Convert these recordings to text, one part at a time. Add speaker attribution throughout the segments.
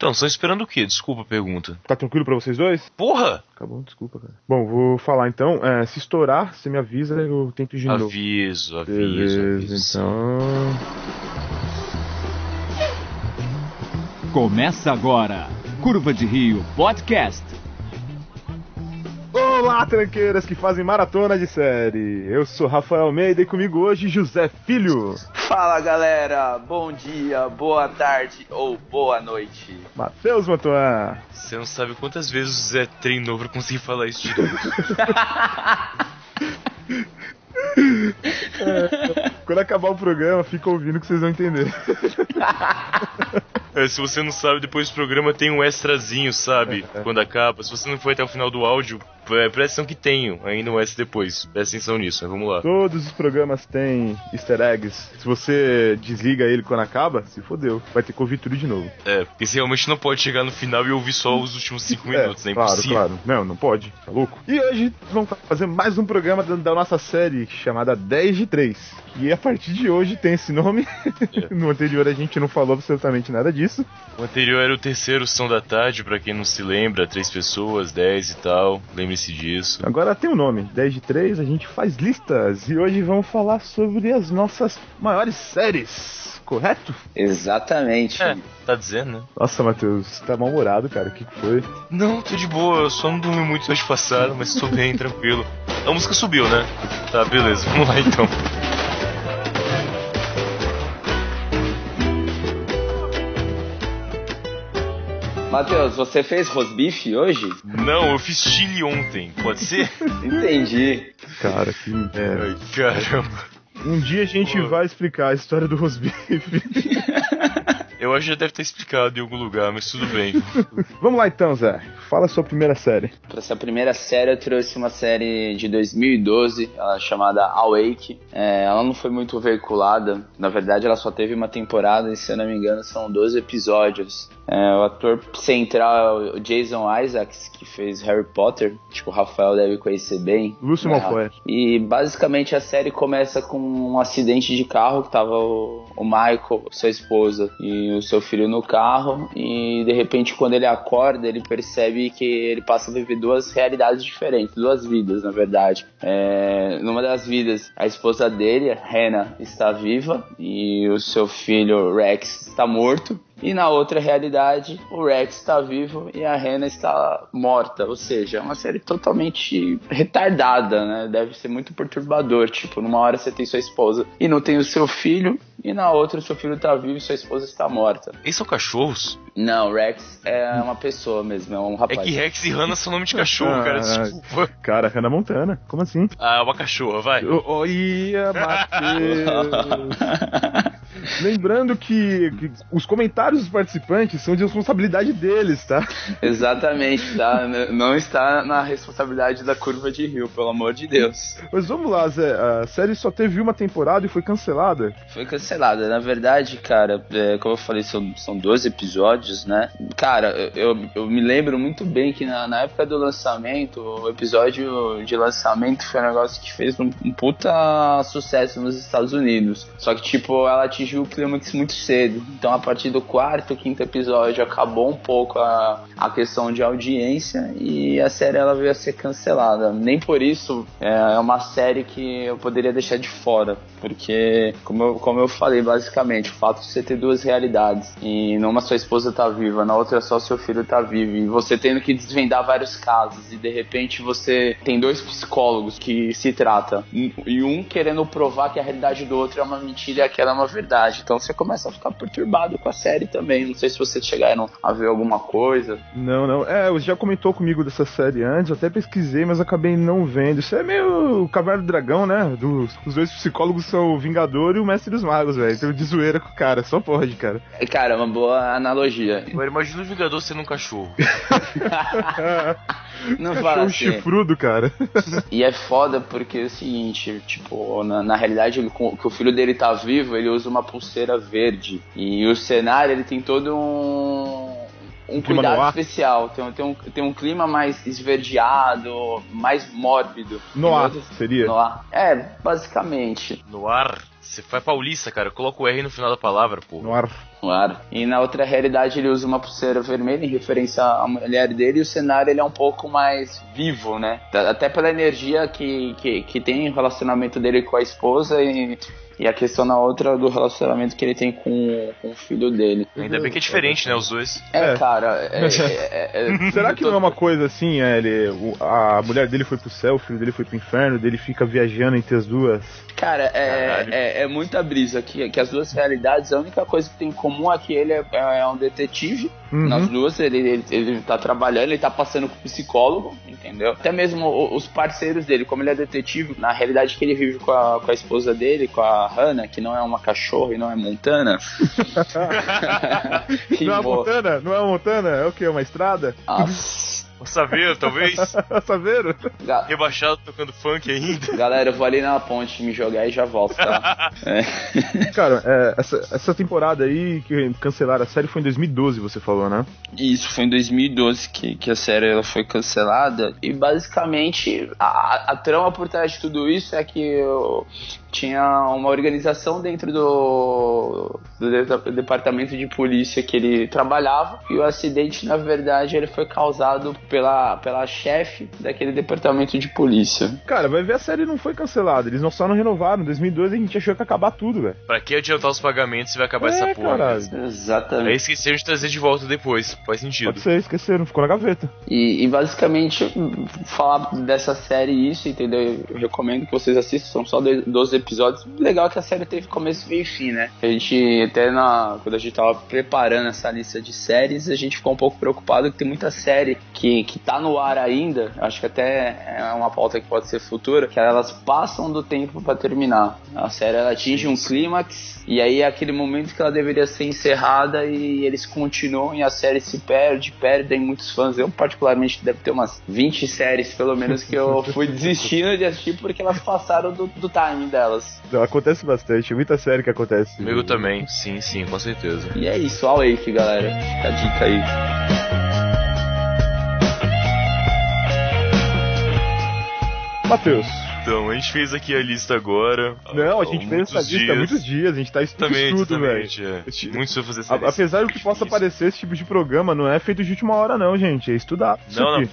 Speaker 1: Então, estão esperando o quê? Desculpa a pergunta.
Speaker 2: Tá tranquilo pra vocês dois?
Speaker 1: Porra!
Speaker 2: Acabou, desculpa, cara. Bom, vou falar então. Se estourar, você me avisa, eu tento de novo.
Speaker 1: Aviso.
Speaker 2: Então...
Speaker 3: Começa agora, Curva de Rio Podcast.
Speaker 2: Olá, tranqueiras que fazem maratona de série. Eu sou Rafael Almeida e comigo hoje José Filho.
Speaker 4: Fala, galera. Bom dia, boa tarde ou boa noite.
Speaker 2: Matheus Mantuan.
Speaker 1: Você não sabe quantas vezes o Zé treinou pra conseguir falar isso direito.
Speaker 2: Quando acabar o programa, fica ouvindo que vocês vão entender.
Speaker 1: Se você não sabe, depois do programa tem um extrazinho, sabe? Quando acaba. Se você não foi até o final do áudio, presta atenção que tem ainda um extra depois. Presta atenção nisso, vamos lá.
Speaker 2: Todos os programas têm easter eggs. Se você desliga ele quando acaba, se fodeu. Vai ter que ouvir tudo de novo.
Speaker 1: Porque você realmente não pode chegar no final e ouvir só os últimos 5 minutos, né?
Speaker 2: Claro,
Speaker 1: Impossível.
Speaker 2: claro. Não pode, tá louco? E hoje vamos fazer mais um programa da nossa série chamada 10 de 3. E a partir de hoje tem esse nome. No anterior a gente não falou absolutamente nada disso.
Speaker 1: O anterior era o terceiro Sessão da Tarde, pra quem não se lembra, 3 pessoas, 10 e tal, lembre-se disso.
Speaker 2: Agora tem um nome, 10 de 3, a gente faz listas, e hoje vamos falar sobre as nossas maiores séries, correto?
Speaker 4: Exatamente.
Speaker 1: Tá dizendo, né?
Speaker 2: Nossa, Matheus, você tá mal-humorado, cara, o que foi?
Speaker 1: Não, tô de boa, eu só não dormi muito hoje passado, mas tô bem, tranquilo. A música subiu, né? Tá, beleza, vamos lá então.
Speaker 4: Matheus, você fez rosbife hoje?
Speaker 1: Não, eu fiz chili ontem, pode ser?
Speaker 4: Entendi.
Speaker 2: Cara, que merda.
Speaker 1: Ai, caramba.
Speaker 2: Um dia a gente vai explicar a história do rosbife.
Speaker 1: Eu acho que já deve ter explicado em algum lugar, mas tudo bem.
Speaker 2: Vamos lá então, Zé. Fala a sua primeira série.
Speaker 4: Para essa primeira série eu trouxe uma série de 2012, ela é chamada Awake. Ela não foi muito veiculada, na verdade ela só teve uma temporada e se eu não me engano são 12 episódios. O ator central é o Jason Isaacs, que fez Harry Potter, tipo o Rafael deve conhecer bem.
Speaker 2: Lúcio Malfoy.
Speaker 4: E basicamente a série começa com um acidente de carro, que tava o Michael, sua esposa, e o seu filho no carro, e de repente quando ele acorda ele percebe que ele passa a viver duas realidades diferentes, duas vidas na verdade. Numa das vidas a esposa dele, a Hannah, está viva e o seu filho Rex está morto. E na outra realidade, o Rex está vivo e a Hannah está morta. Ou seja, é uma série totalmente retardada, né? Deve ser muito perturbador. Tipo, numa hora você tem sua esposa e não tem o seu filho, e na outra o seu filho está vivo e sua esposa está morta.
Speaker 1: Eles são cachorros?
Speaker 4: Não, Rex é uma pessoa mesmo, é um rapaz.
Speaker 1: É que Rex e Hannah são nome de cachorro, cara, desculpa.
Speaker 2: Cara, Hannah Montana, como assim?
Speaker 1: Uma cachorra, vai.
Speaker 2: Olha, Matheus. Lembrando que os comentários dos participantes são de responsabilidade deles, tá?
Speaker 4: Exatamente, tá? Não está na responsabilidade da Curva de Rio, pelo amor de Deus.
Speaker 2: Mas vamos lá, Zé. A série só teve uma temporada e foi cancelada?
Speaker 4: Foi cancelada. Na verdade, cara, como eu falei, são 12 episódios, né? Cara, eu me lembro muito bem que na época do lançamento, o episódio de lançamento foi um negócio que fez um puta sucesso nos Estados Unidos. Só que, tipo, ela atingiu o clímax muito cedo. Então, a partir do quarto, quinto episódio, acabou um pouco a questão de audiência e a série ela veio a ser cancelada. Nem por isso é uma série que eu poderia deixar de fora, porque, como eu falei, basicamente, o fato de você ter duas realidades e numa sua esposa tá viva, na outra só seu filho tá vivo, e você tendo que desvendar vários casos, e de repente você tem dois psicólogos que se tratam, e um querendo provar que a realidade do outro é uma mentira e aquela é uma verdade. Então você começa a ficar perturbado com a série também. Não sei se vocês chegaram a ver alguma coisa.
Speaker 2: Não. Você já comentou comigo dessa série antes, eu até pesquisei, mas acabei não vendo. Isso é meio Caverna do Dragão, né? Os dois psicólogos são o Vingador e o Mestre dos Magos, velho. Então de zoeira com o cara, só pode, cara.
Speaker 4: Cara, uma boa analogia.
Speaker 1: Eu imagino o Vingador sendo um cachorro.
Speaker 4: Não fala assim.
Speaker 2: Chifrudo, cara.
Speaker 4: E é foda porque é o seguinte, tipo, na realidade, que o filho dele tá vivo, ele usa uma pulseira verde. E o cenário, ele tem todo um cuidado especial. Tem um clima mais esverdeado, mais mórbido.
Speaker 2: Noir, seria?
Speaker 4: Noir. Basicamente.
Speaker 1: Noir? Você faz paulista, cara. Coloca o R no final da palavra, pô.
Speaker 2: Noir.
Speaker 4: Claro. E na outra realidade ele usa uma pulseira vermelha em referência à mulher dele, e o cenário ele é um pouco mais vivo, né? Até pela energia que tem o relacionamento dele com a esposa e a questão na outra do relacionamento que ele tem com o filho dele.
Speaker 1: Ainda bem que é diferente, né, os dois.
Speaker 4: Cara...
Speaker 2: Será que não é uma coisa assim, a mulher dele foi pro céu, o filho dele foi pro inferno, dele fica viajando entre as duas?
Speaker 4: Cara, é muita brisa que as duas realidades, a única coisa que tem em comum é que ele é um detetive. Nas duas, ele tá trabalhando, ele tá passando com psicólogo, entendeu? Até mesmo os parceiros dele, como ele é detetive, na realidade que ele vive com a esposa dele, com a Hannah, que não é uma cachorra e não é Montana.
Speaker 2: Não é Montana? Não é Montana? É o quê? Uma estrada?
Speaker 1: O Saveiro, talvez?
Speaker 2: Saveiro?
Speaker 1: Rebaixado tocando funk ainda.
Speaker 4: Galera, eu vou ali na ponte me jogar e já volto, tá?
Speaker 2: Cara, essa temporada aí que cancelaram a série foi em 2012, você falou, né?
Speaker 4: Isso, foi em 2012 que a série ela foi cancelada. E basicamente a trama por trás de tudo isso é que tinha uma organização dentro do departamento de polícia que ele trabalhava, e o acidente, na verdade, ele foi causado pela chefe daquele departamento de polícia.
Speaker 2: Cara, vai ver, a série não foi cancelada, eles só não renovaram. Em 2012 a gente achou que ia acabar tudo, velho.
Speaker 1: Pra que adiantar os pagamentos se vai acabar essa porra?
Speaker 2: Caralho.
Speaker 4: Exatamente.
Speaker 1: Aí esqueceram de trazer de volta depois, faz sentido.
Speaker 2: Pode ser, esqueceram, ficou na gaveta.
Speaker 4: E basicamente, falar dessa série isso, entendeu? Eu recomendo que vocês assistam, são só 12 episódios. Legal que a série teve começo, meio e fim, né? A gente, até quando a gente tava preparando essa lista de séries, a gente ficou um pouco preocupado que tem muita série que tá no ar ainda, acho que até é uma pauta que pode ser futura, que elas passam do tempo pra terminar. A série, ela atinge um clímax, e aí é aquele momento que ela deveria ser encerrada e eles continuam e a série se perdem muitos fãs. Eu, particularmente, deve ter umas 20 séries, pelo menos, que eu fui desistindo de assistir porque elas passaram do timing delas.
Speaker 2: Acontece bastante, muita série que acontece.
Speaker 1: Comigo também, sim, com certeza.
Speaker 4: E é isso, all Wake, galera. Fica a dica aí.
Speaker 2: Matheus.
Speaker 1: Então, a gente fez aqui a lista agora.
Speaker 2: Não, a gente fez essa lista há muitos dias, a gente tá estudando, velho.
Speaker 1: Muito sobre fazer essa lista.
Speaker 2: Apesar do que possa parecer, esse tipo de programa não é feito de última hora, não, gente. É estudado.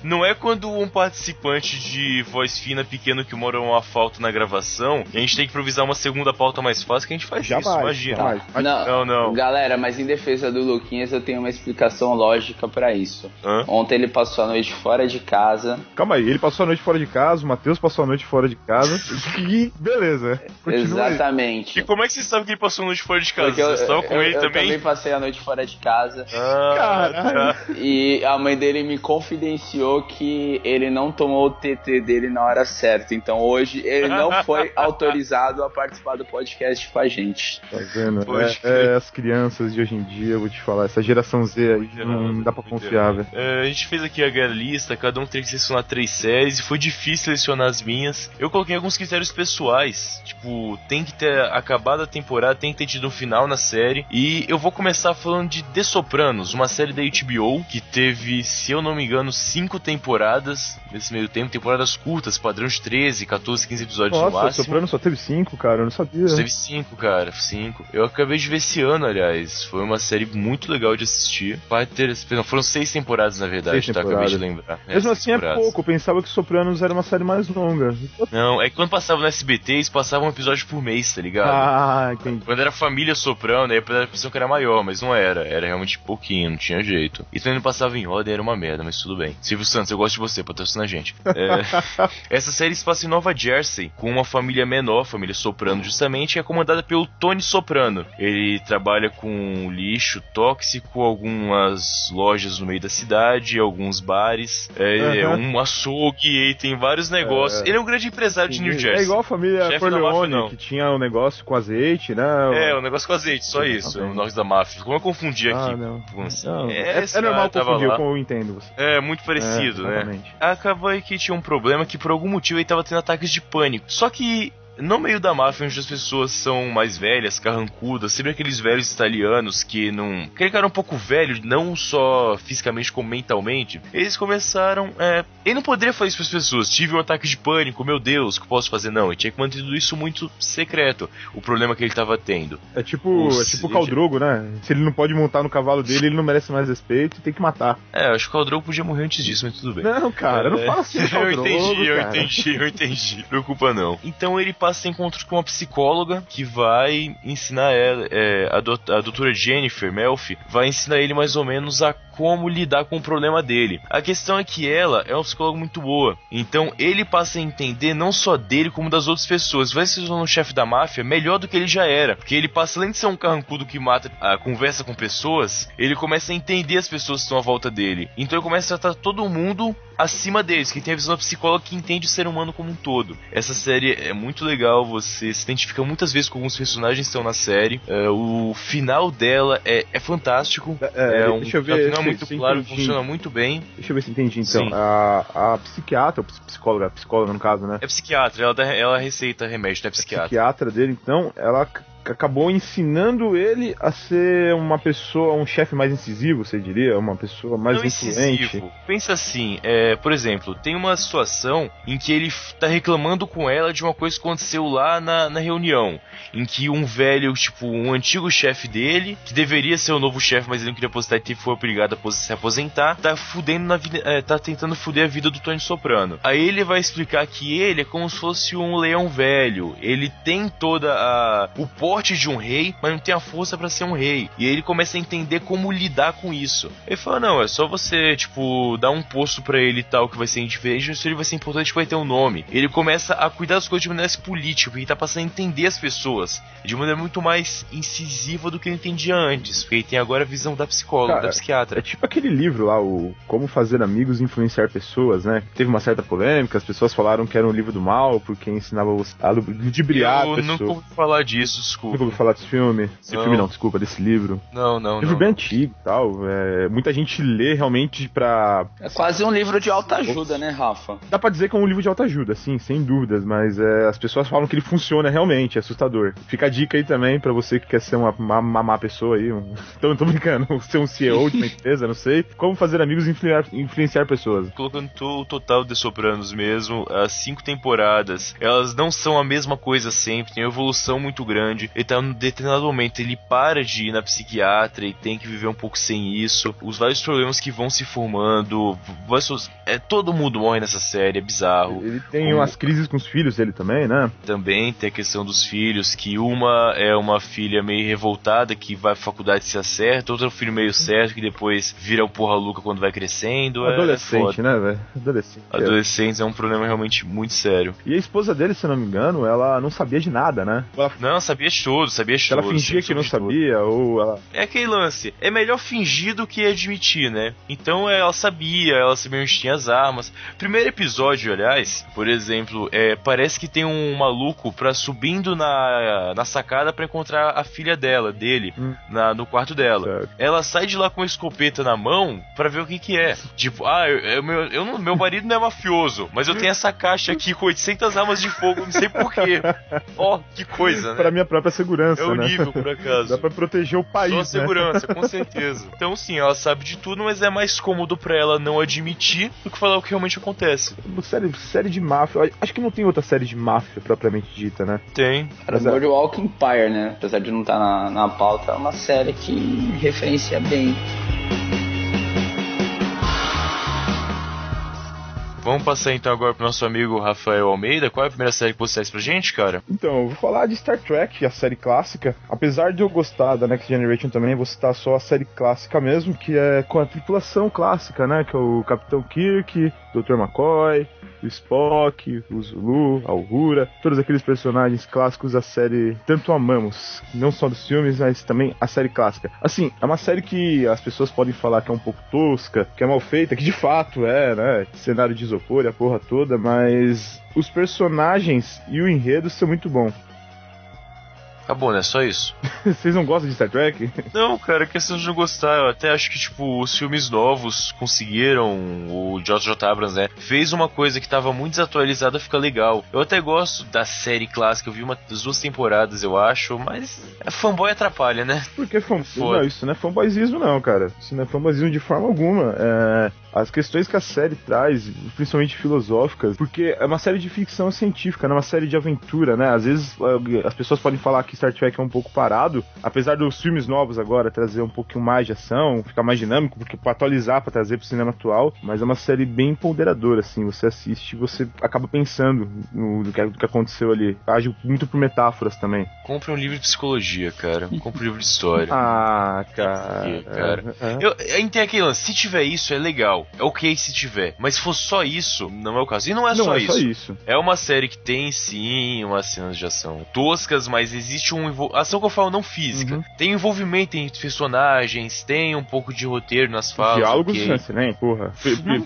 Speaker 1: Não é quando um participante de voz fina pequeno que mora uma falta na gravação e a gente tem que improvisar uma segunda pauta mais fácil que a gente faz
Speaker 2: jamais,
Speaker 1: isso, imagina.
Speaker 2: Jamais.
Speaker 4: Não. Galera, mas em defesa do Luquinhas eu tenho uma explicação lógica pra isso. Ontem ele passou a noite fora de casa.
Speaker 2: Calma aí, ele passou a noite fora de casa, o Matheus passou a noite fora de casa. E beleza.
Speaker 4: Exatamente.
Speaker 1: E como é que você sabe que ele passou a noite fora de casa?
Speaker 4: Porque
Speaker 1: Você estava com ele
Speaker 4: eu
Speaker 1: também?
Speaker 4: Eu também passei a noite fora de casa.
Speaker 2: Caralho.
Speaker 4: E a mãe dele me confidenciou que ele não tomou o TT dele na hora certa. Então hoje ele não foi autorizado a participar do podcast com a gente.
Speaker 2: Tá vendo? As crianças de hoje em dia, eu vou te falar, essa geração Z aí não dá pra confiar, velho.
Speaker 1: A gente fez aqui a lista, cada um tem que selecionar 3 séries e foi difícil selecionar as minhas. Eu coloquei alguns critérios pessoais, tipo, tem que ter acabado a temporada, tem que ter tido um final na série. E eu vou começar falando de The Sopranos, uma série da HBO que teve, se eu não me engano, 5 temporadas nesse meio tempo, temporadas curtas, padrão de 13, 14, 15 episódios no máximo.
Speaker 2: Nossa, Sopranos só teve 5, cara, eu não sabia.
Speaker 1: Só teve 5, cara, 5. Eu acabei de ver esse ano, aliás, foi uma série muito legal de assistir. Foram 6 temporadas, na verdade, tá? Acabei de lembrar.
Speaker 2: Mesmo assim é pouco, eu pensava que Sopranos era uma série mais longa.
Speaker 1: Não, é que quando passava no SBT, eles passavam um episódio por mês, tá ligado?
Speaker 2: Ah, entendi.
Speaker 1: Quando era Família Soprano, aí a impressão que era maior, mas não era. Era realmente pouquinho, não tinha jeito. E também não passava em ordem, era uma merda, mas tudo bem. Silvio Santos, eu gosto de você, patrocina a gente. Essa série se passa em Nova Jersey, com uma família menor, família Soprano justamente, é comandada pelo Tony Soprano. Ele trabalha com lixo tóxico, algumas lojas no meio da cidade, alguns bares, um açougue, e tem vários negócios. Ele é um grande empresário de New Jersey.
Speaker 2: É igual a família Corleone, que tinha um negócio com azeite, né?
Speaker 1: Um negócio com azeite, só isso. O negócio da máfia. Como eu confundi aqui?
Speaker 2: Não.
Speaker 1: Não.
Speaker 2: É normal confundir, como eu entendo você.
Speaker 1: É, muito parecido, né? Acabou aí que tinha um problema que por algum motivo ele tava tendo ataques de pânico. Só que no meio da máfia, onde as pessoas são mais velhas, carrancudas, sempre aqueles velhos italianos que não... Aquele cara um pouco velho, não só fisicamente como mentalmente, eles começaram... Ele não poderia fazer isso para as pessoas. Tive um ataque de pânico, meu Deus, o que eu posso fazer? Não, ele tinha que manter tudo isso muito secreto, o problema que ele estava tendo.
Speaker 2: É tipo o Khal Drogo, né? Se ele não pode montar no cavalo dele, ele não merece mais respeito e tem que matar.
Speaker 1: Acho que o Khal Drogo podia morrer antes disso, mas tudo bem.
Speaker 2: Não, cara, não fala assim.
Speaker 1: Eu entendi. Preocupa não. Então ele passa a encontro com uma psicóloga que vai ensinar ela, a doutora Jennifer Melfi, vai ensinar ele mais ou menos a como lidar com o problema dele. A questão é que ela é uma psicóloga muito boa, então ele passa a entender não só dele, como das outras pessoas. Vai se tornar um chefe da máfia melhor do que ele já era, porque ele passa, além de ser um carrancudo que mata, conversa com pessoas, ele começa a entender as pessoas que estão à volta dele. Então ele começa a tratar todo mundo acima deles, que tem a visão da psicóloga que entende o ser humano como um todo. Essa série é muito legal, você se identifica muitas vezes com alguns personagens que estão na série. O final dela é fantástico.
Speaker 2: Deixa eu ver,
Speaker 1: final muito claro, funciona muito bem.
Speaker 2: Deixa eu ver se entendi então. A psiquiatra, a psicóloga no caso, né?
Speaker 1: É psiquiatra, ela receita remédio, não é psiquiatra.
Speaker 2: A psiquiatra dele, então, ela acabou ensinando ele a ser uma pessoa, um chefe mais incisivo, você diria? Uma pessoa mais influente.
Speaker 1: Incisivo. Pensa assim, por exemplo, tem uma situação em que ele tá reclamando com ela de uma coisa que aconteceu lá na reunião, em que um velho, tipo, um antigo chefe dele, que deveria ser o novo chefe, mas ele não queria aposentar e foi obrigado a se aposentar, tá fudendo tá tentando fuder a vida do Tony Soprano. Aí ele vai explicar que ele é como se fosse um leão velho, ele tem toda o porte de um rei, mas não tem a força pra ser um rei. E aí ele começa a entender como lidar com isso. Ele fala, não, é só você, tipo, dar um posto pra ele e tal, que vai ser indiferente, se ele vai ser importante, vai ter um nome. Ele começa a cuidar das coisas de maneira política, porque ele tá passando a entender as pessoas de maneira muito mais incisiva do que ele entendia antes, porque ele tem agora a visão da psicóloga,
Speaker 2: cara,
Speaker 1: da psiquiatra.
Speaker 2: É tipo aquele livro lá, o Como Fazer Amigos e Influenciar Pessoas, né? Teve uma certa polêmica, as pessoas falaram que era um livro do mal, porque ensinava a ludibriar pessoas.
Speaker 1: Eu nunca ouvi falar disso, desculpa.
Speaker 2: Nunca ouvi falar desse filme? Desculpa, desse livro. Livro bem antigo e tal. Muita gente lê realmente pra...
Speaker 4: É quase um livro de autoajuda, né, Rafa?
Speaker 2: Dá pra dizer que é um livro de autoajuda, sim, sem dúvidas, mas as pessoas falam que ele funciona realmente, é assustador. Fica a dica aí também pra você que quer ser uma má pessoa aí, tô brincando, ser um CEO de uma empresa, não sei. Como fazer amigos e influenciar pessoas.
Speaker 1: Colocando o total de Sopranos mesmo, as 5 temporadas, elas não são a mesma coisa sempre, tem uma evolução muito grande. Ele tá num determinado momento, ele para de ir na psiquiatra e tem que viver um pouco sem isso. Os vários problemas que vão se formando, todo mundo morre nessa série, é bizarro.
Speaker 2: Ele tem umas crises com os filhos dele também, né?
Speaker 1: Também tem a questão dos filhos, que uma é uma filha meio revoltada que vai pra faculdade e se acerta, outra é um filho meio certo que depois vira o porra louca quando vai crescendo.
Speaker 2: Adolescente, né, velho?
Speaker 1: Adolescentes é um problema realmente muito sério.
Speaker 2: E a esposa dele, se não me engano, ela não sabia de nada, né?
Speaker 1: Não, sabia de tudo.
Speaker 2: Ela fingia que não sabia, ou ela...
Speaker 1: É aquele lance, é melhor fingir do que admitir, né? Então ela sabia onde tinha as armas. Primeiro episódio, aliás, por exemplo, parece que tem um maluco subindo na sacada pra encontrar a filha dele, no quarto dela. Certo. Ela sai de lá com uma escopeta na mão pra ver o que é. Tipo, meu marido não é mafioso, mas eu tenho essa caixa aqui com 800 armas de fogo, não sei porquê. Que coisa, né?
Speaker 2: Pra minha própria segurança,
Speaker 1: o nível, por acaso.
Speaker 2: Dá pra proteger o país,
Speaker 1: Só a segurança, com certeza. Então, sim, ela sabe de tudo, mas é mais cômodo pra ela não admitir do que falar o que realmente acontece.
Speaker 2: Série de máfia, acho que não tem outra série de máfia propriamente dita, né?
Speaker 1: Tem.
Speaker 4: Boardwalk Empire, né? Apesar de não estar na pauta, é uma série que referencia bem.
Speaker 1: Vamos passar então agora pro nosso amigo Rafael Almeida. Qual é a primeira série que você traz pra gente, cara?
Speaker 2: Então, eu vou falar de Star Trek, a série clássica. Apesar de eu gostar da Next Generation também, vou citar só a série clássica mesmo, que é com a tripulação clássica, né? Que é o Capitão Kirk, Dr. McCoy, o Spock, o Zulu, a Uhura, todos aqueles personagens clássicos da série tanto amamos, não só dos filmes, mas também a série clássica. Assim, é uma série que as pessoas podem falar que é um pouco tosca, que é mal feita, que de fato é, né? Cenário de isopor e a porra toda, mas os personagens e o enredo são muito bons.
Speaker 1: Acabou, né? Só isso.
Speaker 2: Vocês não gostam de Star Trek?
Speaker 1: Não, cara, questão de não gostar. Eu até acho que, tipo, os filmes novos conseguiram. O J.J. Abrams, né? Fez uma coisa que tava muito desatualizada, fica legal. Eu até gosto da série clássica. Eu vi das 2 temporadas, eu acho. Mas fanboy atrapalha, né?
Speaker 2: Porque não, isso não é fanboyismo, não, cara. Isso não é fanboyismo de forma alguma. As questões que a série traz, principalmente filosóficas, porque é uma série de ficção científica, não é uma série de aventura, né? Às vezes as pessoas podem falar que Star Trek é um pouco parado, apesar dos filmes novos agora trazer um pouquinho mais de ação, ficar mais dinâmico, porque pra atualizar, pra trazer pro cinema atual, mas é uma série bem empoderadora, assim, você assiste e você acaba pensando do que aconteceu ali. Age muito por metáforas também.
Speaker 1: Compre um livro de psicologia, cara. Compre um livro de história.
Speaker 2: Ah, cara.
Speaker 1: Tem aquele lance, se tiver isso, é legal. É ok se tiver. Mas se for só isso, não é o caso. E não é só isso. É uma série que tem, sim, umas cenas de ação toscas, mas existe ação que eu falo não física.
Speaker 2: Uhum.
Speaker 1: Tem envolvimento entre personagens, tem um pouco de roteiro nas falas.
Speaker 2: Diálogos excelentes, porra.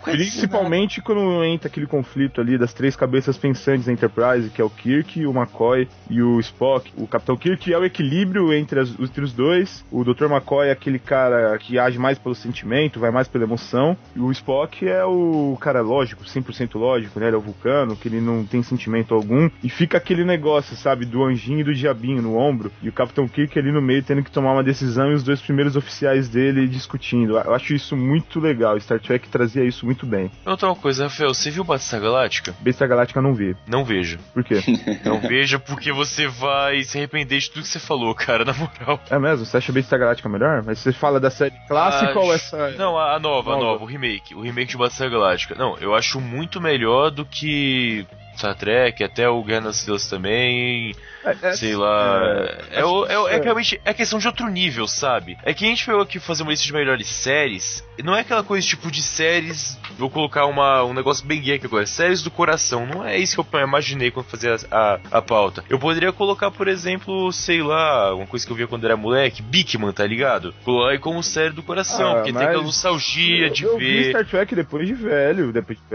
Speaker 2: Principalmente quando entra aquele conflito ali das 3 cabeças pensantes da Enterprise, que é o Kirk, o McCoy e o Spock. O Capitão Kirk é o equilíbrio entre os dois. O Dr. McCoy é aquele cara que age mais pelo sentimento, vai mais pela emoção. E o Spock é o cara lógico, 100% lógico, né? Ele é o vulcano, que ele não tem sentimento algum. E fica aquele negócio, sabe, do anjinho e do diabinho no ombro. E o Capitão Kirk ali no meio tendo que tomar uma decisão e os 2 primeiros oficiais dele discutindo. Eu acho isso muito legal. Star Trek trazia isso muito bem.
Speaker 1: Outra coisa, Rafael, você viu Battlestar Galáctica?
Speaker 2: Battlestar Galáctica não vi.
Speaker 1: Não veja.
Speaker 2: Por quê?
Speaker 1: Não veja porque você vai se arrepender de tudo que você falou, cara, na moral.
Speaker 2: É mesmo? Você acha Battlestar Galáctica melhor? Mas você fala da série clássica ou essa...
Speaker 1: Não, a nova, o remake. O remake de Battlestar Galáctica. Não, eu acho muito melhor do que Star Trek, até o Guerra nas Estrelas também, sei lá. É realmente é questão de outro nível, sabe? É que a gente veio aqui fazer uma lista de melhores séries, e não é aquela coisa tipo de séries, vou colocar um negócio bem gay aqui agora, séries do coração, não é isso que eu imaginei quando fazia a pauta. Eu poderia colocar, por exemplo, sei lá, uma coisa que eu via quando era moleque, Bigman, tá ligado? Colocar aí como série do coração, porque tem aquela nostalgia de
Speaker 2: eu
Speaker 1: ver.
Speaker 2: Vi Star Trek depois de velho.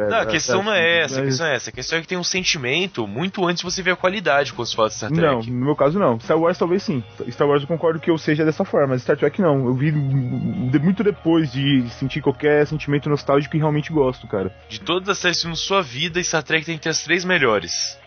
Speaker 1: Não, a questão não é essa, a questão é que tem um sentimento muito antes de você ver a qualidade quando se fala de Star Trek.
Speaker 2: Não, no meu caso não. Star Wars talvez sim. Star Wars eu concordo que eu seja dessa forma, mas Star Trek não. Eu vi muito depois de sentir qualquer sentimento nostálgico e realmente gosto, cara.
Speaker 1: De todas as séries na sua vida, Star Trek tem que ter as 3 melhores.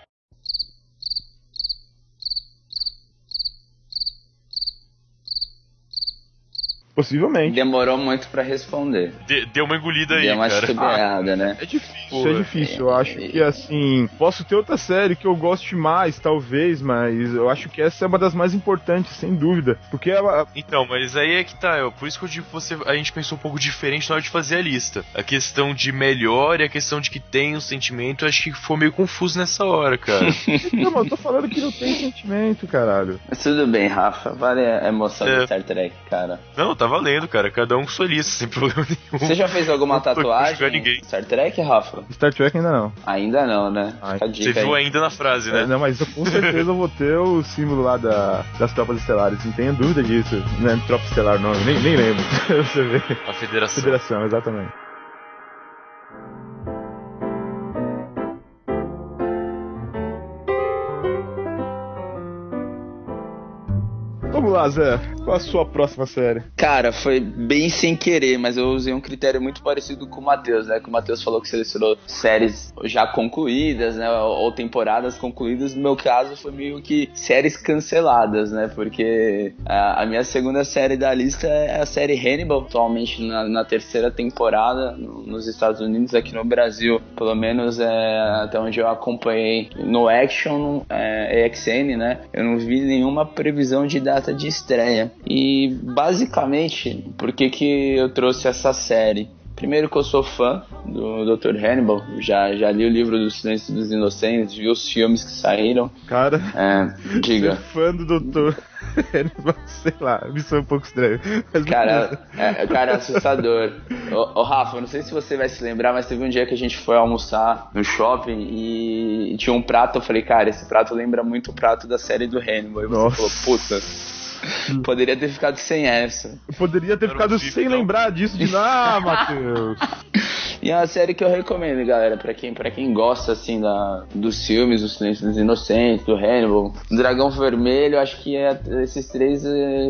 Speaker 2: Possivelmente.
Speaker 4: Demorou muito pra responder.
Speaker 1: Deu uma engolida aí,
Speaker 4: cara. Deu uma
Speaker 1: cara.
Speaker 4: chubeada, né?
Speaker 2: É difícil. Eu acho que, assim, posso ter outra série que eu goste mais, talvez, mas eu acho que essa é uma das mais importantes, sem dúvida. Porque ela...
Speaker 1: Então, mas aí é que tá, por isso que eu digo que a gente pensou um pouco diferente na hora de fazer a lista. A questão de melhor e a questão de que tem um sentimento, eu acho que foi meio confuso nessa hora, cara.
Speaker 2: Não, eu tô falando que não tem sentimento, caralho.
Speaker 4: Mas tudo bem, Rafa, vale a emoção de Star Trek, cara.
Speaker 1: Não, tá valendo, cara, cada um com sua lista, sem problema nenhum.
Speaker 4: Você já fez alguma tatuagem Star Trek, Rafa?
Speaker 2: Star Trek ainda não.
Speaker 4: Ainda não, né?
Speaker 1: Você viu ainda na frase, né?
Speaker 2: Não, mas eu, com certeza eu vou ter o símbolo lá das tropas estelares, não tenho dúvida disso. Não é tropa estelar não, nem lembro. Você vê.
Speaker 1: A Federação.
Speaker 2: Federação, exatamente. Vamos lá, Zé. Qual a sua próxima série?
Speaker 4: Cara, foi bem sem querer, mas eu usei um critério muito parecido com o Matheus, né? Que o Matheus falou que selecionou séries já concluídas, né? Ou temporadas concluídas. No meu caso, foi meio que séries canceladas, né? Porque a minha segunda série da lista é a série Hannibal, atualmente na 3ª temporada nos Estados Unidos. Aqui no Brasil, pelo menos até onde eu acompanhei no Action, AXN, né? Eu não vi nenhuma previsão de data de estreia. E basicamente, por que eu trouxe essa série? Primeiro que eu sou fã do Dr. Hannibal, já li o livro do Silêncio dos Inocentes, vi os filmes que saíram.
Speaker 2: Cara,
Speaker 4: diga.
Speaker 2: Ser fã do Dr. Hannibal, sei lá, me soa um pouco estranho.
Speaker 4: Cara, é assustador. Ô Rafa, não sei se você vai se lembrar, mas teve um dia que a gente foi almoçar no shopping e tinha um prato, eu falei, cara, esse prato lembra muito o prato da série do Hannibal. E você falou, puta... Poderia ter ficado sem essa.
Speaker 2: Eu poderia ter ficado sem lembrar disso de Matheus.
Speaker 4: E é uma série que eu recomendo, galera, pra quem gosta, assim, dos filmes, do Silêncio dos Inocentes, do Hannibal, do Dragão Vermelho. Acho que esses três